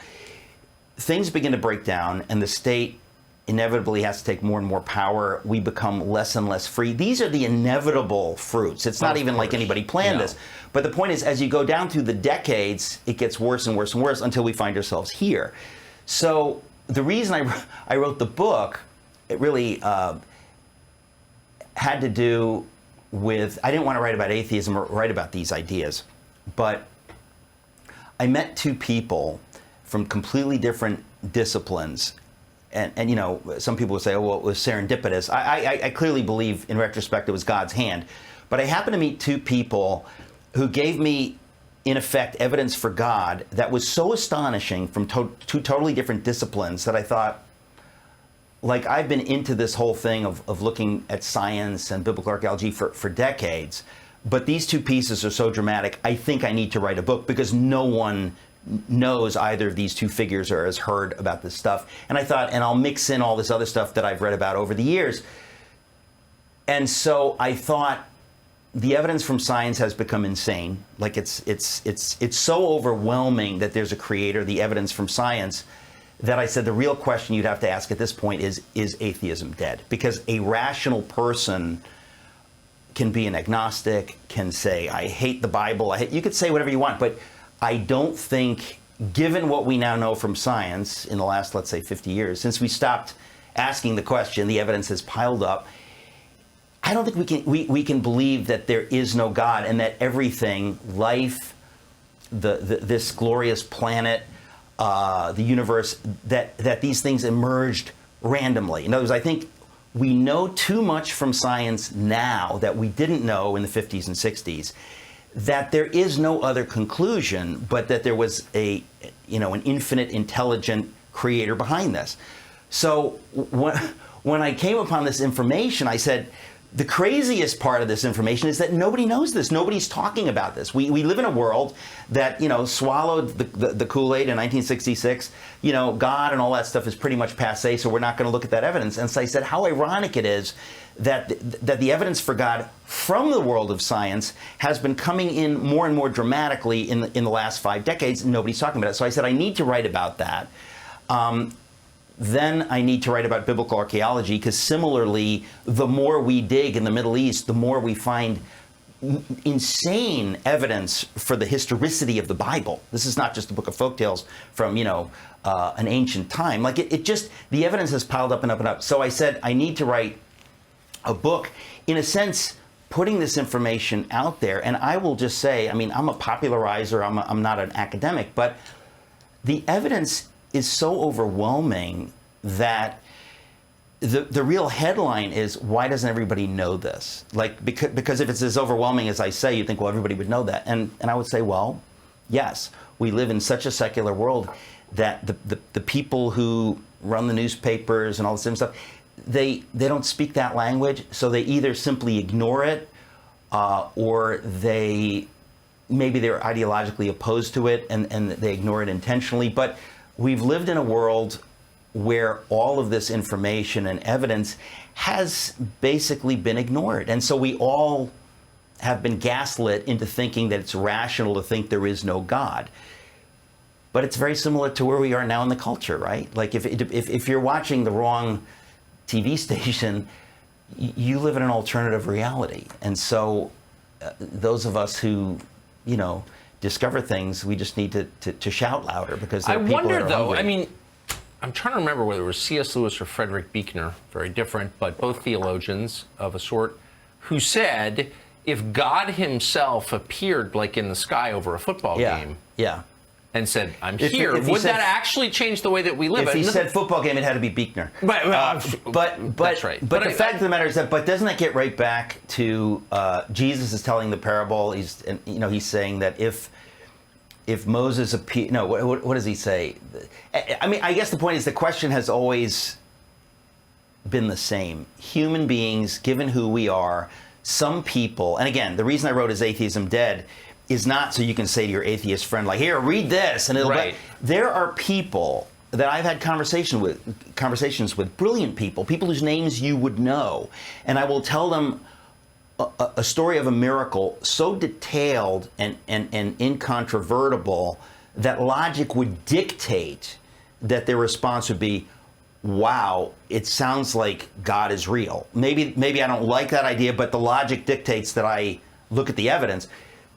things begin to break down, and the state inevitably has to take more and more power. We become less and less free. These are the inevitable fruits. It's not even like anybody planned this. But the point is, as you go down through the decades, it gets worse and worse and worse until we find ourselves here. So the reason I wrote the book, it really had to do with, I didn't want to write about atheism or write about these ideas, but I met two people from completely different disciplines and you know, some people would say, oh, well, it was serendipitous. I clearly believe, in retrospect, it was God's hand. But I happened to meet two people who gave me, in effect, evidence for God that was so astonishing from two totally different disciplines that I thought, like, I've been into this whole thing of looking at science and biblical archaeology for decades. But these two pieces are so dramatic, I think I need to write a book, because no one knows either of these two figures or has heard about this stuff. And I thought, and I'll mix in all this other stuff that I've read about over the years. And so I thought, the evidence from science has become insane. Like, it's so overwhelming that there's a creator, the evidence from science, that I said the real question you'd have to ask at this point is atheism dead? Because a rational person can be an agnostic, can say, I hate the Bible. You could say whatever you want, but I don't think, given what we now know from science in the last, let's say, 50 years, since we stopped asking the question, the evidence has piled up. I don't think we can believe that there is no God and that everything, life, this glorious planet, the universe, that these things emerged randomly. In other words, I think we know too much from science now that we didn't know in the 50s and 60s, that there is no other conclusion but that there was an infinite, intelligent creator behind this. So when I came upon this information, I said, the craziest part of this information is that nobody knows this. Nobody's talking about this. We live in a world that, swallowed the Kool-Aid in 1966. God and all that stuff is pretty much passé, so we're not going to look at that evidence. And so I said, how ironic it is that the evidence for God from the world of science has been coming in more and more dramatically in the last 5 decades, and nobody's talking about it. So I said, I need to write about that. Then I need to write about biblical archaeology, because similarly, the more we dig in the Middle East, the more we find insane evidence for the historicity of the Bible. This is not just a book of folktales from, an ancient time. Like, the evidence has piled up and up and up. So I said, I need to write a book, in a sense, putting this information out there. And I will just say, I'm a popularizer, I'm not an academic, but the evidence is so overwhelming that the real headline is, why doesn't everybody know this? Like, because if it's as overwhelming as I say, you think, well, everybody would know that. And I would say, well, yes, we live in such a secular world that the people who run the newspapers and all this stuff, they don't speak that language, so they either simply ignore it, or maybe they're ideologically opposed to it and they ignore it intentionally. But we've lived in a world where all of this information and evidence has basically been ignored. And so we all have been gaslit into thinking that it's rational to think there is no God. But it's very similar to where we are now in the culture, right? Like, if you're watching the wrong TV station, you live in an alternative reality. And so those of us who, discover things, we just need to shout louder, because there are people that are hungry. I wonder, though, I'm trying to remember whether it was C.S. Lewis or Frederick Buechner, very different, but both theologians of a sort, who said, if God himself appeared, like, in the sky over a football game, and said, I'm here, would that actually change the way that we live? If he said football game, it had to be Buechner. But that's right. But the fact of the matter is that, doesn't that get right back to Jesus is telling the parable? He's saying that if Moses appeared, no, what does he say? I guess the point is, the question has always been the same. Human beings, given who we are, some people, and again, the reason I wrote Is Atheism Dead is not so you can say to your atheist friend, like, here, read this, and it'll be. There are people that I've had conversations with, brilliant people whose names you would know, and I will tell them a story of a miracle so detailed and incontrovertible that logic would dictate that their response would be, wow, it sounds like God is real. Maybe I don't like that idea, but the logic dictates that I look at the evidence.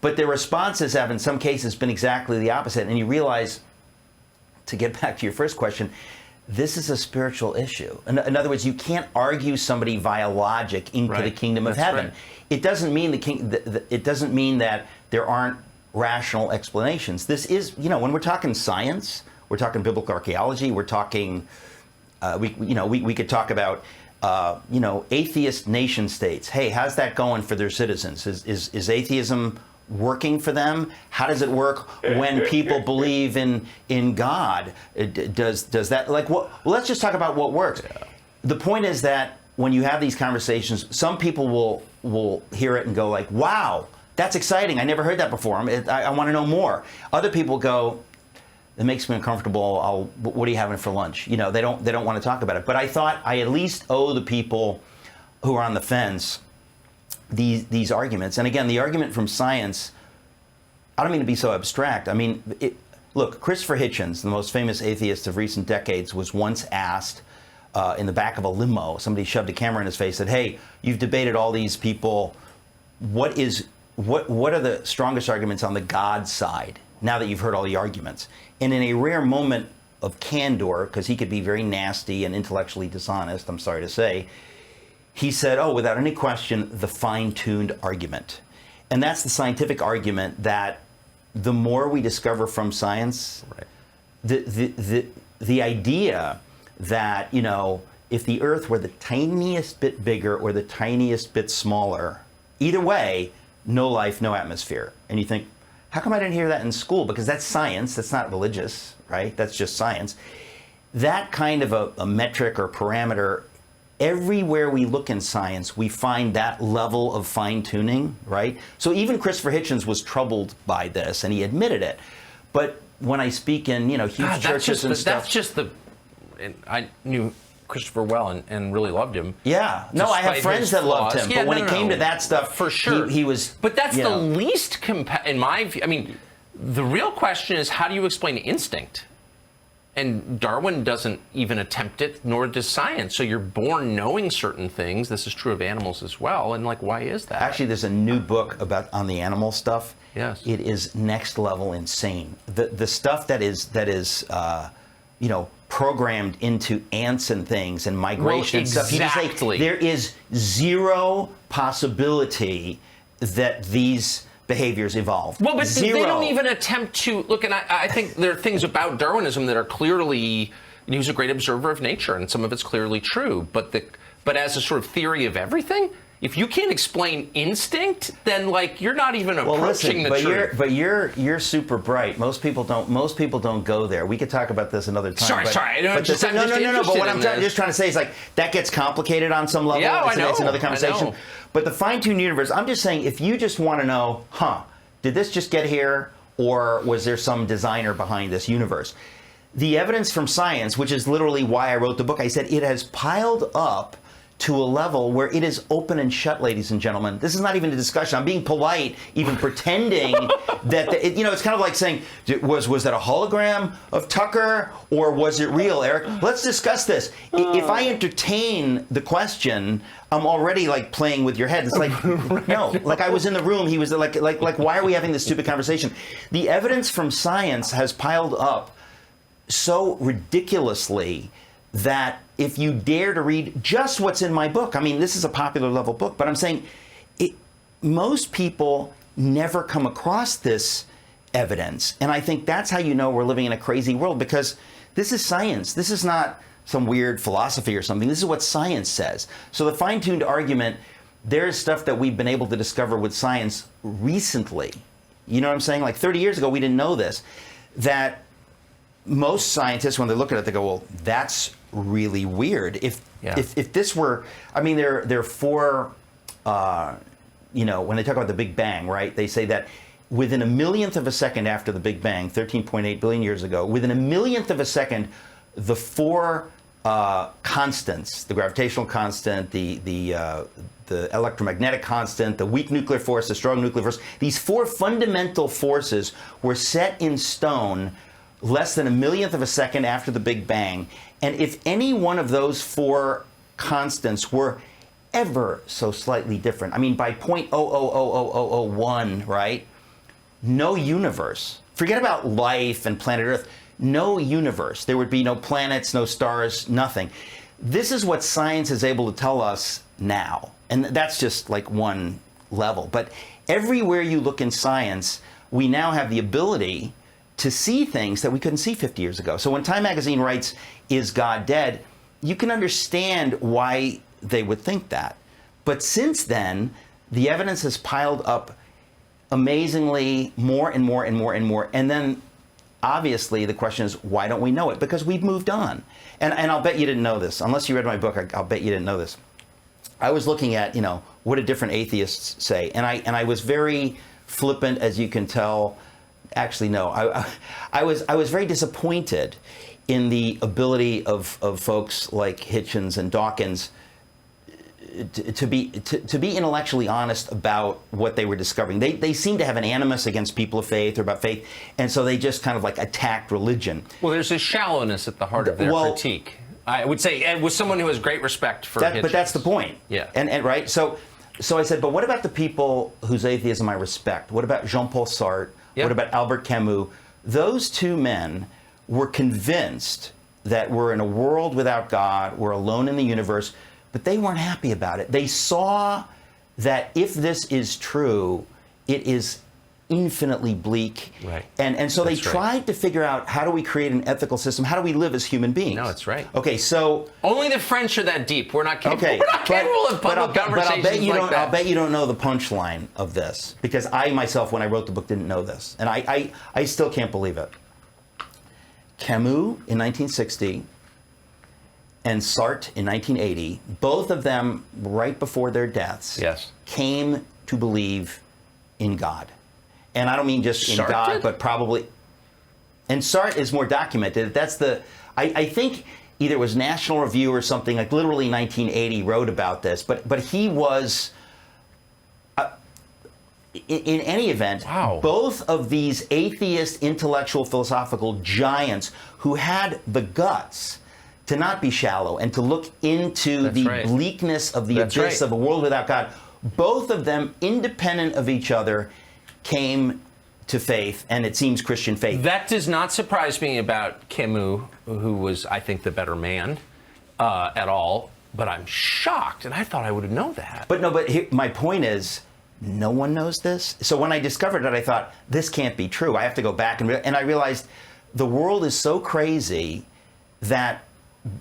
But their responses have, in some cases, been exactly the opposite. And you realize, to get back to your first question, this is a spiritual issue. In other words, you can't argue somebody via logic into the kingdom of heaven. Right. It doesn't mean it doesn't mean that there aren't rational explanations. This is, when we're talking science, we're talking biblical archaeology, we're talking we could talk about atheist nation states. Hey, how's that going for their citizens? Is atheism working for them? How does it work when people believe in God? Does that let's just talk about what works. Yeah. The point is that when you have these conversations, some people will hear it and go like, wow, that's exciting. I never heard that before. I want to know more. Other people go, it makes me uncomfortable. What are you having for lunch? They don't want to talk about it. But I thought I at least owe the people who are on the fence these arguments. And again, the argument from science, I don't mean to be so abstract. I mean, look, Christopher Hitchens, the most famous atheist of recent decades, was once asked in the back of a limo, somebody shoved a camera in his face, said, hey, you've debated all these people. What are the strongest arguments on the God side now that you've heard all the arguments? And in a rare moment of candor, because he could be very nasty and intellectually dishonest, I'm sorry to say, he said, oh, without any question, the fine-tuned argument. And that's the scientific argument that the more we discover from science, right, the idea that, if the Earth were the tiniest bit bigger or the tiniest bit smaller, either way, no life, no atmosphere. And you think, how come I didn't hear that in school? Because that's science, that's not religious, right? That's just science. That kind of a metric or parameter, everywhere we look in science, we find that level of fine-tuning, right? So even Christopher Hitchens was troubled by this, and he admitted it. But when I speak in, huge churches and stuff... That's just and I knew Christopher well and really loved him. Yeah. No, I have friends that loved him. Yeah, but when it came to that stuff, for sure, he was... But that's the least, in my view, I mean, the real question is, how do you explain instinct? And Darwin doesn't even attempt it, nor does science. So you're born knowing certain things. This is true of animals as well. And why is that? Actually, there's a new book on the animal stuff. Yes. It is next level insane. The stuff that is programmed into ants and things and migration and stuff. Exactly. There is zero possibility that these behaviors evolved. Well, but zero. They don't even attempt to look. And I think there are things about Darwinism that are clearly. He was a great observer of nature, and some of it's clearly true. But as a sort of theory of everything, if you can't explain instinct, then you're not even approaching the truth. But you're super bright. Most people don't go there. We could talk about this another time. Sorry. No. But what I'm just trying to say is that gets complicated on some level. Yeah, I know. It's another conversation. But the fine-tuned universe, I'm just saying, if you just want to know, did this just get here, or was there some designer behind this universe? The evidence from science, which is literally why I wrote the book, I said it has piled up to a level where it is open and shut, ladies and gentlemen. This is not even a discussion. I'm being polite, even pretending that it's kind of like saying, was that a hologram of Tucker, or was it real, Eric? Let's discuss this. If I entertain the question, I'm already playing with your head. It's no, I was in the room. He was like, why are we having this stupid conversation? The evidence from science has piled up so ridiculously that if you dare to read just what's in my book, I mean, this is a popular level book, but I'm saying most people never come across this evidence. And I think that's how you know we're living in a crazy world, because this is science. This is not some weird philosophy or something. This is what science says. So the fine-tuned argument, there's stuff that we've been able to discover with science recently. You know what I'm saying? 30 years ago, we didn't know this. That most scientists, when they look at it, they go, well, that's really weird. If this were, I mean, there are four, when they talk about the Big Bang, right, they say that within a millionth of a second after the Big Bang, 13.8 billion years ago, within a millionth of a second, the four constants, the gravitational constant, the electromagnetic constant, the weak nuclear force, the strong nuclear force, these four fundamental forces were set in stone less than a millionth of a second after the Big Bang. And if any one of those four constants were ever so slightly different, I mean, by 0.000001, right? No universe. Forget about life and planet Earth. No universe. There would be no planets, no stars, nothing. This is what science is able to tell us now. And that's just one level. But everywhere you look in science, we now have the ability to see things that we couldn't see 50 years ago. So when Time Magazine writes, "Is God dead?" you can understand why they would think that. But since then, the evidence has piled up amazingly more and more and more and more. And then obviously the question is, why don't we know it? Because we've moved on. And I'll bet you didn't know this. Unless you read my book, I'll bet you didn't know this. I was looking at, what did different atheists say? And I was very flippant, as you can tell. Actually, no. I was very disappointed in the ability of folks like Hitchens and Dawkins to be intellectually honest about what they were discovering. They seem to have an animus against people of faith or about faith, and so they just kind of like attacked religion. Well, there's a shallowness at the heart of their critique. I would say, and with someone who has great respect for Hitchens. But that's the point. Yeah. And right. So I said, but what about the people whose atheism I respect? What about Jean-Paul Sartre? Yep. What about Albert Camus? Those two men were convinced that we're in a world without God, we're alone in the universe, but they weren't happy about it. They saw that if this is true, it is infinitely bleak. Right. And so they tried to figure out, how do we create an ethical system? How do we live as human beings? No, that's right. Okay, so only the French are that deep. We're not capable. okay, We're not capable of public conversations like that. I'll bet you don't know the punchline of this, because I myself, when I wrote the book, didn't know this, and I still can't believe it. Camus in 1960 and Sartre in 1980, both of them right before their deaths, Yes. came to believe in God. And I don't mean just in Sartre God, did? but probably. And Sartre is more documented. That's I think either it was National Review or something, like literally 1980 wrote about this. But he was, in any event, Wow. both of these atheist, intellectual, philosophical giants who had the guts to not be shallow and to look into That's the right. bleakness of the That's abyss right. of a world without God, both of them, independent of each other, came to faith, and it seems Christian faith. That does not surprise me about Camus, who was, I think, the better man at all. But I'm shocked, and I thought I would have known that. But here, my point is, no one knows this. So when I discovered it, I thought, this can't be true. I have to go back and I realized the world is so crazy that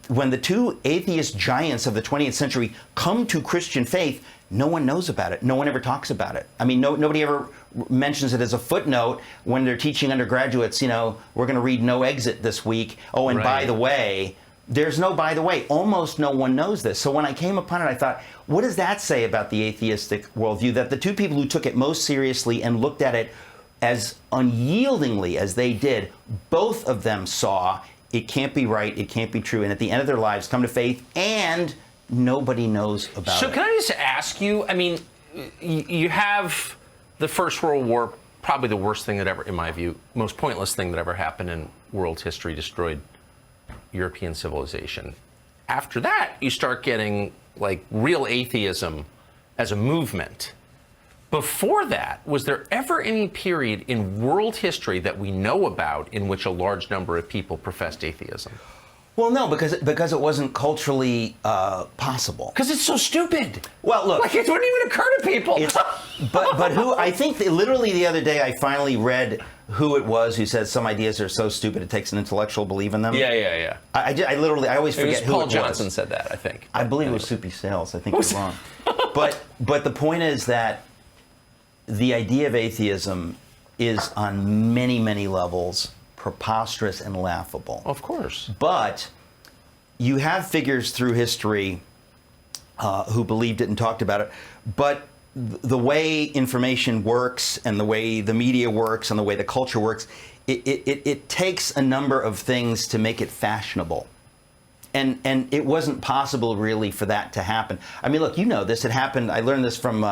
when the two atheist giants of the 20th century come to Christian faith, no one knows about it. No one ever talks about it. I mean, nobody ever mentions it as a footnote when they're teaching undergraduates, we're going to read No Exit this week. Oh, and by Right. the way, there's no by the way. Almost no one knows this. So when I came upon it, I thought, what does that say about the atheistic worldview? That the two people who took it most seriously and looked at it as unyieldingly as they did, both of them saw it can't be right, it can't be true, and at the end of their lives come to faith, and nobody knows about So it. can I just ask you, I mean, you have the First World War, probably the worst thing that ever, in my view, most pointless thing that ever happened in world history, destroyed European civilization. After that, you start getting like real atheism as a movement. Before that, was there ever any period in world history that we know about in which a large number of people professed atheism? Well, no, because it wasn't culturally possible. Because it's so stupid. Well, look, Like, it wouldn't even occur to people. but who? I think that literally the other day I finally read who it was who said some ideas are so stupid it takes an intellectual to believe in them. Yeah. I literally always It was forget who Paul it was. Johnson said that, I think. I believe it was Soupy Sales. I think you're wrong. But the point is that the idea of atheism is on many, many levels preposterous and laughable. Of course. But you have figures through history who believed it and talked about it. But the way information works and the way the media works and the way the culture works, it takes a number of things to make it fashionable. And it wasn't possible really for that to happen. I mean, look, you know this. It happened. I learned this from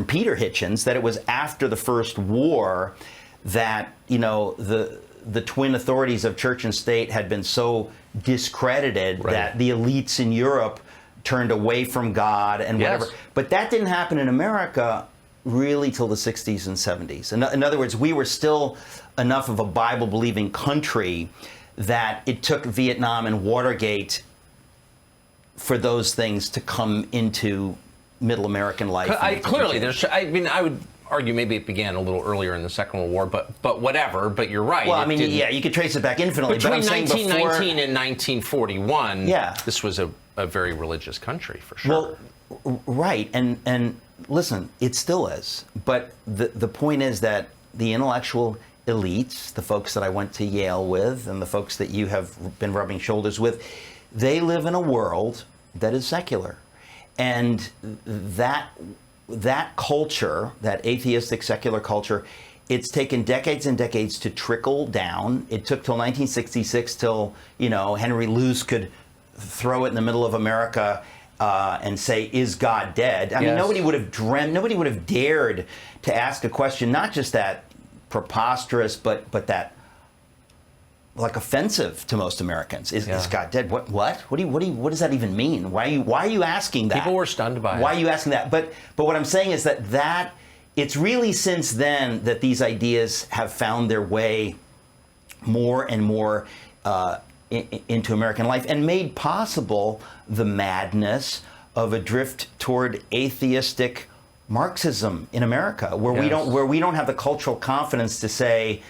Peter Hitchens, that it was after the First War that the twin authorities of church and state had been so discredited Right. that the elites in Europe turned away from God and whatever. Yes. But that didn't happen in America really till the 60s and 70s. In other words, we were still enough of a Bible-believing country that it took Vietnam and Watergate for those things to come into middle American life. Clearly, I would argue maybe it began a little earlier in the Second World War, but whatever. But you're right. Well, I mean, yeah, you could trace it back infinitely. Between but I'm saying 1919 and 1941, yeah, this was a very religious country for sure. Well, right, and listen, it still is. But the point is that the intellectual elites, the folks that I went to Yale with, and the folks that you have been rubbing shoulders with, they live in a world that is secular, and that culture, that atheistic secular culture, it's taken decades and decades to trickle down. It took till 1966 till Henry Luce could throw it in the middle of America and say, "Is God dead?" I mean, nobody would have dreamt, nobody would have dared to ask a question, not just that preposterous, but that like offensive to most Americans. Is God dead? What does that even mean? Why are you asking that? People were stunned by it. Why are you asking that? But what I'm saying is that it's really since then that these ideas have found their way more and more into American life and made possible the madness of a drift toward atheistic Marxism in America, where we don't have the cultural confidence to say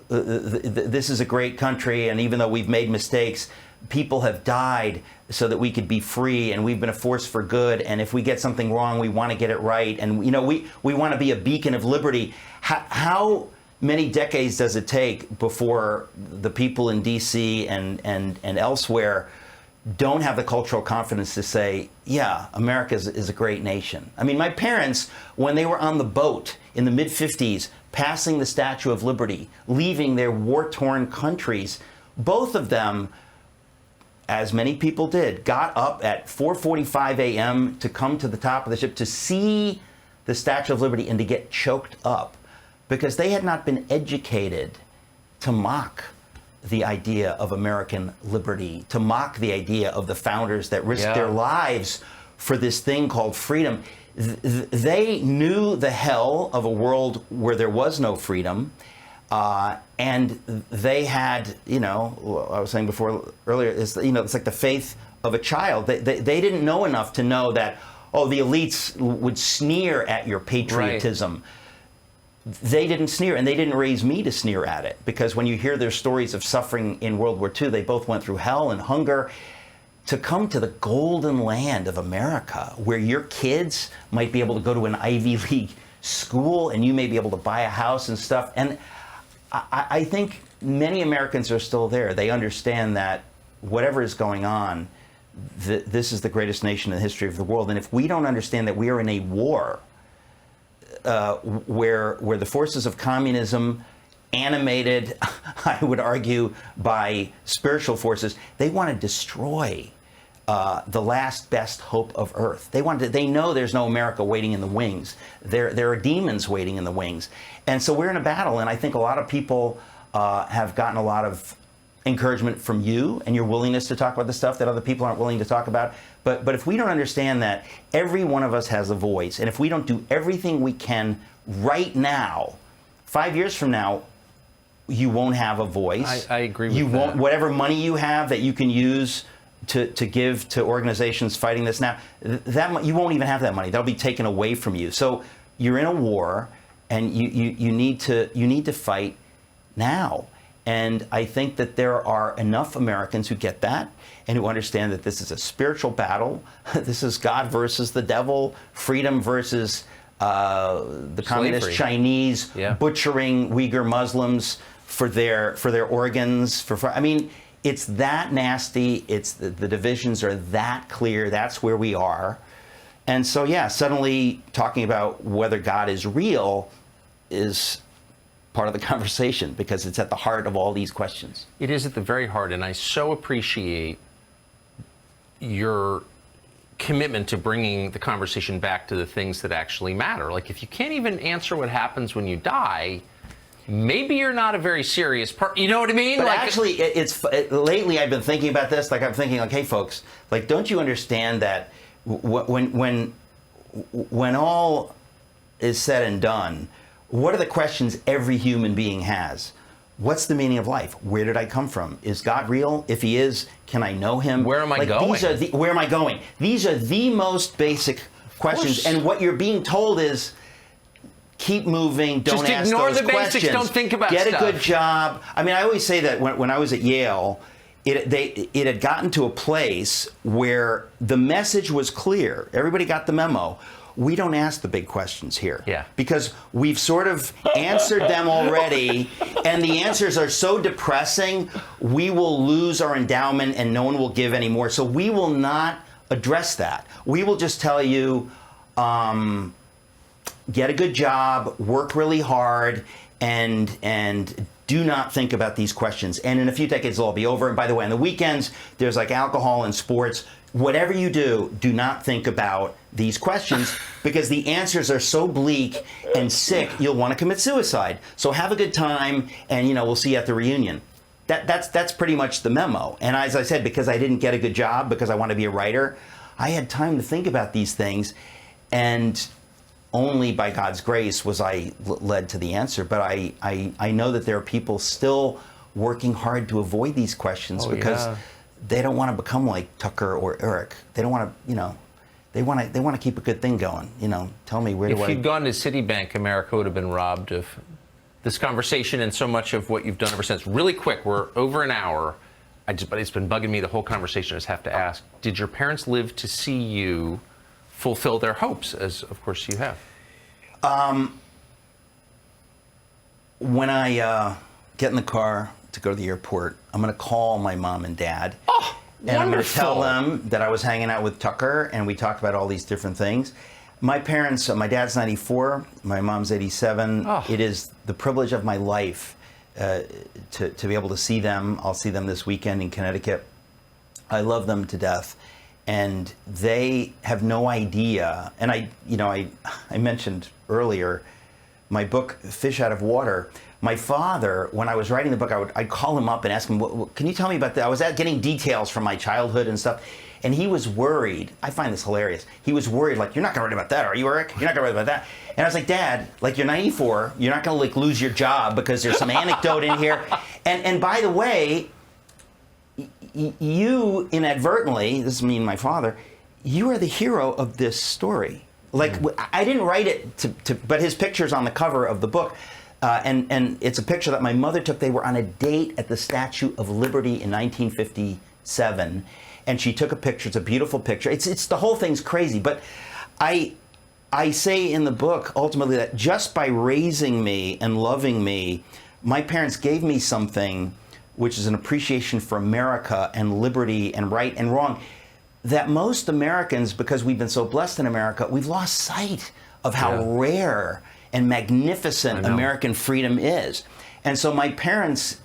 this is a great country, and even though we've made mistakes, people have died so that we could be free, and we've been a force for good, and if we get something wrong, we want to get it right, and we want to be a beacon of liberty. How many decades does it take before the people in D.C. and elsewhere don't have the cultural confidence to say, yeah, America is a great nation? I mean, my parents, when they were on the boat in the mid-50s, passing the Statue of Liberty, leaving their war-torn countries, both of them, as many people did, got up at 4:45 a.m. to come to the top of the ship to see the Statue of Liberty and to get choked up because they had not been educated to mock the idea of American liberty, to mock the idea of the founders that risked their lives for this thing called freedom. They knew the hell of a world where there was no freedom, and they had, I was saying earlier, it's like the faith of a child. They didn't know enough to know that, the elites would sneer at your patriotism. Right. They didn't sneer, and they didn't raise me to sneer at it, because when you hear their stories of suffering in World War II, they both went through hell and hunger. To come to the golden land of America, where your kids might be able to go to an Ivy League school and you may be able to buy a house and stuff. And I think many Americans are still there. They understand that whatever is going on, this is the greatest nation in the history of the world. And if we don't understand that we are in a war where the forces of communism, animated, I would argue, by spiritual forces, they want to destroy the last best hope of Earth. They know there's no America waiting in the wings. There are demons waiting in the wings. And so we're in a battle, and I think a lot of people have gotten a lot of encouragement from you and your willingness to talk about the stuff that other people aren't willing to talk about. But if we don't understand that every one of us has a voice, and if we don't do everything we can right now, 5 years from now, you won't have a voice. I agree with you that. Won't, whatever money you have that you can use to give to organizations fighting this now, you won't even have that money. That'll be taken away from you. So you're in a war, and you need to fight now. And I think that there are enough Americans who get that and who understand that this is a spiritual battle. This is God versus the devil, freedom versus the communist Chinese butchering Uyghur Muslims for their organs. I mean, it's that nasty. It's the divisions are that clear. That's where we are. And so, suddenly talking about whether God is real is part of the conversation, because it's at the heart of all these questions. It is at the very heart, and I so appreciate your commitment to bringing the conversation back to the things that actually matter. Like, if you can't even answer what happens when you die, maybe you're not a very serious person. You know what I mean? But actually, lately I've been thinking about this. Like, I'm thinking, like, hey, folks, like, don't you understand that when all is said and done, what are the questions every human being has? What's the meaning of life? Where did I come from? Is God real? If he is, can I know him? Where am I going? Where am I going? These are the most basic questions. And what you're being told is, keep moving. Don't Just ask ignore those the basics, questions. don't think about Get stuff. a good job. I mean, I always say that when I was at Yale, it had gotten to a place where the message was clear. Everybody got the memo. We don't ask the big questions here. Yeah. Because we've sort of answered them already, and the answers are so depressing, we will lose our endowment and no one will give any more. So we will not address that. We will just tell you, get a good job, work really hard, and do not think about these questions. And in a few decades, it'll all be over. And by the way, on the weekends, there's like alcohol and sports. Whatever you do not think about these questions because the answers are so bleak and sick, you'll want to commit suicide. So have a good time, and we'll see you at the reunion. That's pretty much the memo. And as I said, because I didn't get a good job, because I want to be a writer, I had time to think about these things, and only by God's grace was I led to the answer. But I know that there are people still working hard to avoid these questions because they don't want to become like Tucker or Eric. They don't want to, they want to keep a good thing going. Tell me where do I... If you'd gone to Citibank, America would have been robbed of this conversation and so much of what you've done ever since. Really quick, we're over an hour. But it's been bugging me the whole conversation. I just have to ask, did your parents live to see you fulfill their hopes, as of course you have? When I get in the car to go to the airport, I'm going to call my mom and dad. Oh, and I'm going to wonderful. tell them that I was hanging out with Tucker and we talked about all these different things. My parents, my dad's 94, my mom's 87. Oh. It is the privilege of my life to be able to see them. I'll see them this weekend in Connecticut. I love them to death. And they have no idea. And I mentioned earlier my book, Fish Out of Water. My father, when I was writing the book, I'd call him up and ask him, can you tell me about that? I was getting details from my childhood and stuff. And he was worried. I find this hilarious. He was worried, like, you're not going to write about that, are you, Eric? You're not going to write about that. And I was like, Dad, like, you're 94. You're not going to lose your job because there's some anecdote in here. And by the way, you inadvertently, this is me and my father, you are the hero of this story. Like, I didn't write it but his picture's on the cover of the book. And it's a picture that my mother took. They were on a date at the Statue of Liberty in 1957. And she took a picture. It's a beautiful picture. It's the whole thing's crazy. But I say in the book, ultimately, that just by raising me and loving me, my parents gave me something which is an appreciation for America and liberty and right and wrong, that most Americans, because we've been so blessed in America, we've lost sight of how rare and magnificent American freedom is. And so my parents,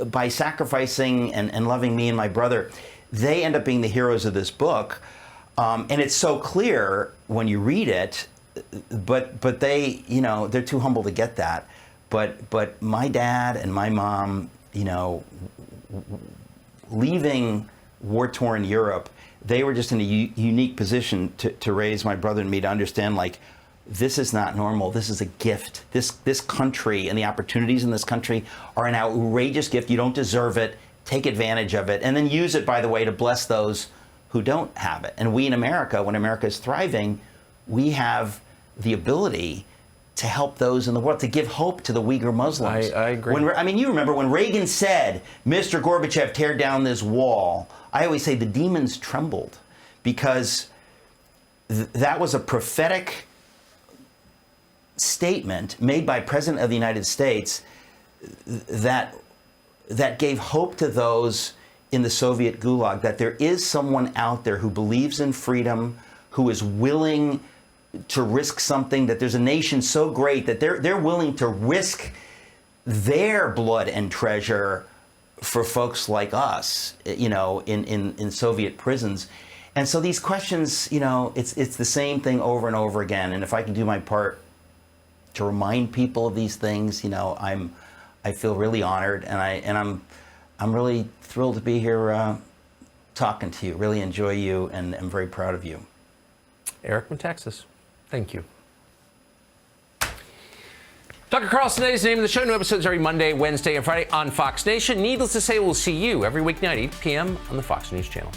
by sacrificing and loving me and my brother, they end up being the heroes of this book. And it's so clear when you read it, but they, they're too humble to get that. But my dad and my mom, leaving war-torn Europe, they were just in a unique position to raise my brother and me to understand, like, this is not normal. This is a gift. This country and the opportunities in this country are an outrageous gift. You don't deserve it. Take advantage of it. And then use it, by the way, to bless those who don't have it. And we in America, when America is thriving, we have the ability to help those in the world, to give hope to the Uyghur Muslims. I agree. You remember when Reagan said, Mr. Gorbachev, tear down this wall, I always say the demons trembled, because that was a prophetic statement made by President of the United States that gave hope to those in the Soviet gulag, that there is someone out there who believes in freedom, who is willing to risk something, that there's a nation so great that they're willing to risk their blood and treasure for folks like us, in Soviet prisons. And so these questions, it's the same thing over and over again. And if I can do my part to remind people of these things, I feel really honored, and I'm really thrilled to be here talking to you. Really enjoy you, and I'm very proud of you. Eric Metaxas, thank you. Tucker Carlson today is the name of the show. New episodes every Monday, Wednesday, and Friday on Fox Nation. Needless to say, we'll see you every weeknight, 8 p.m. on the Fox News Channel.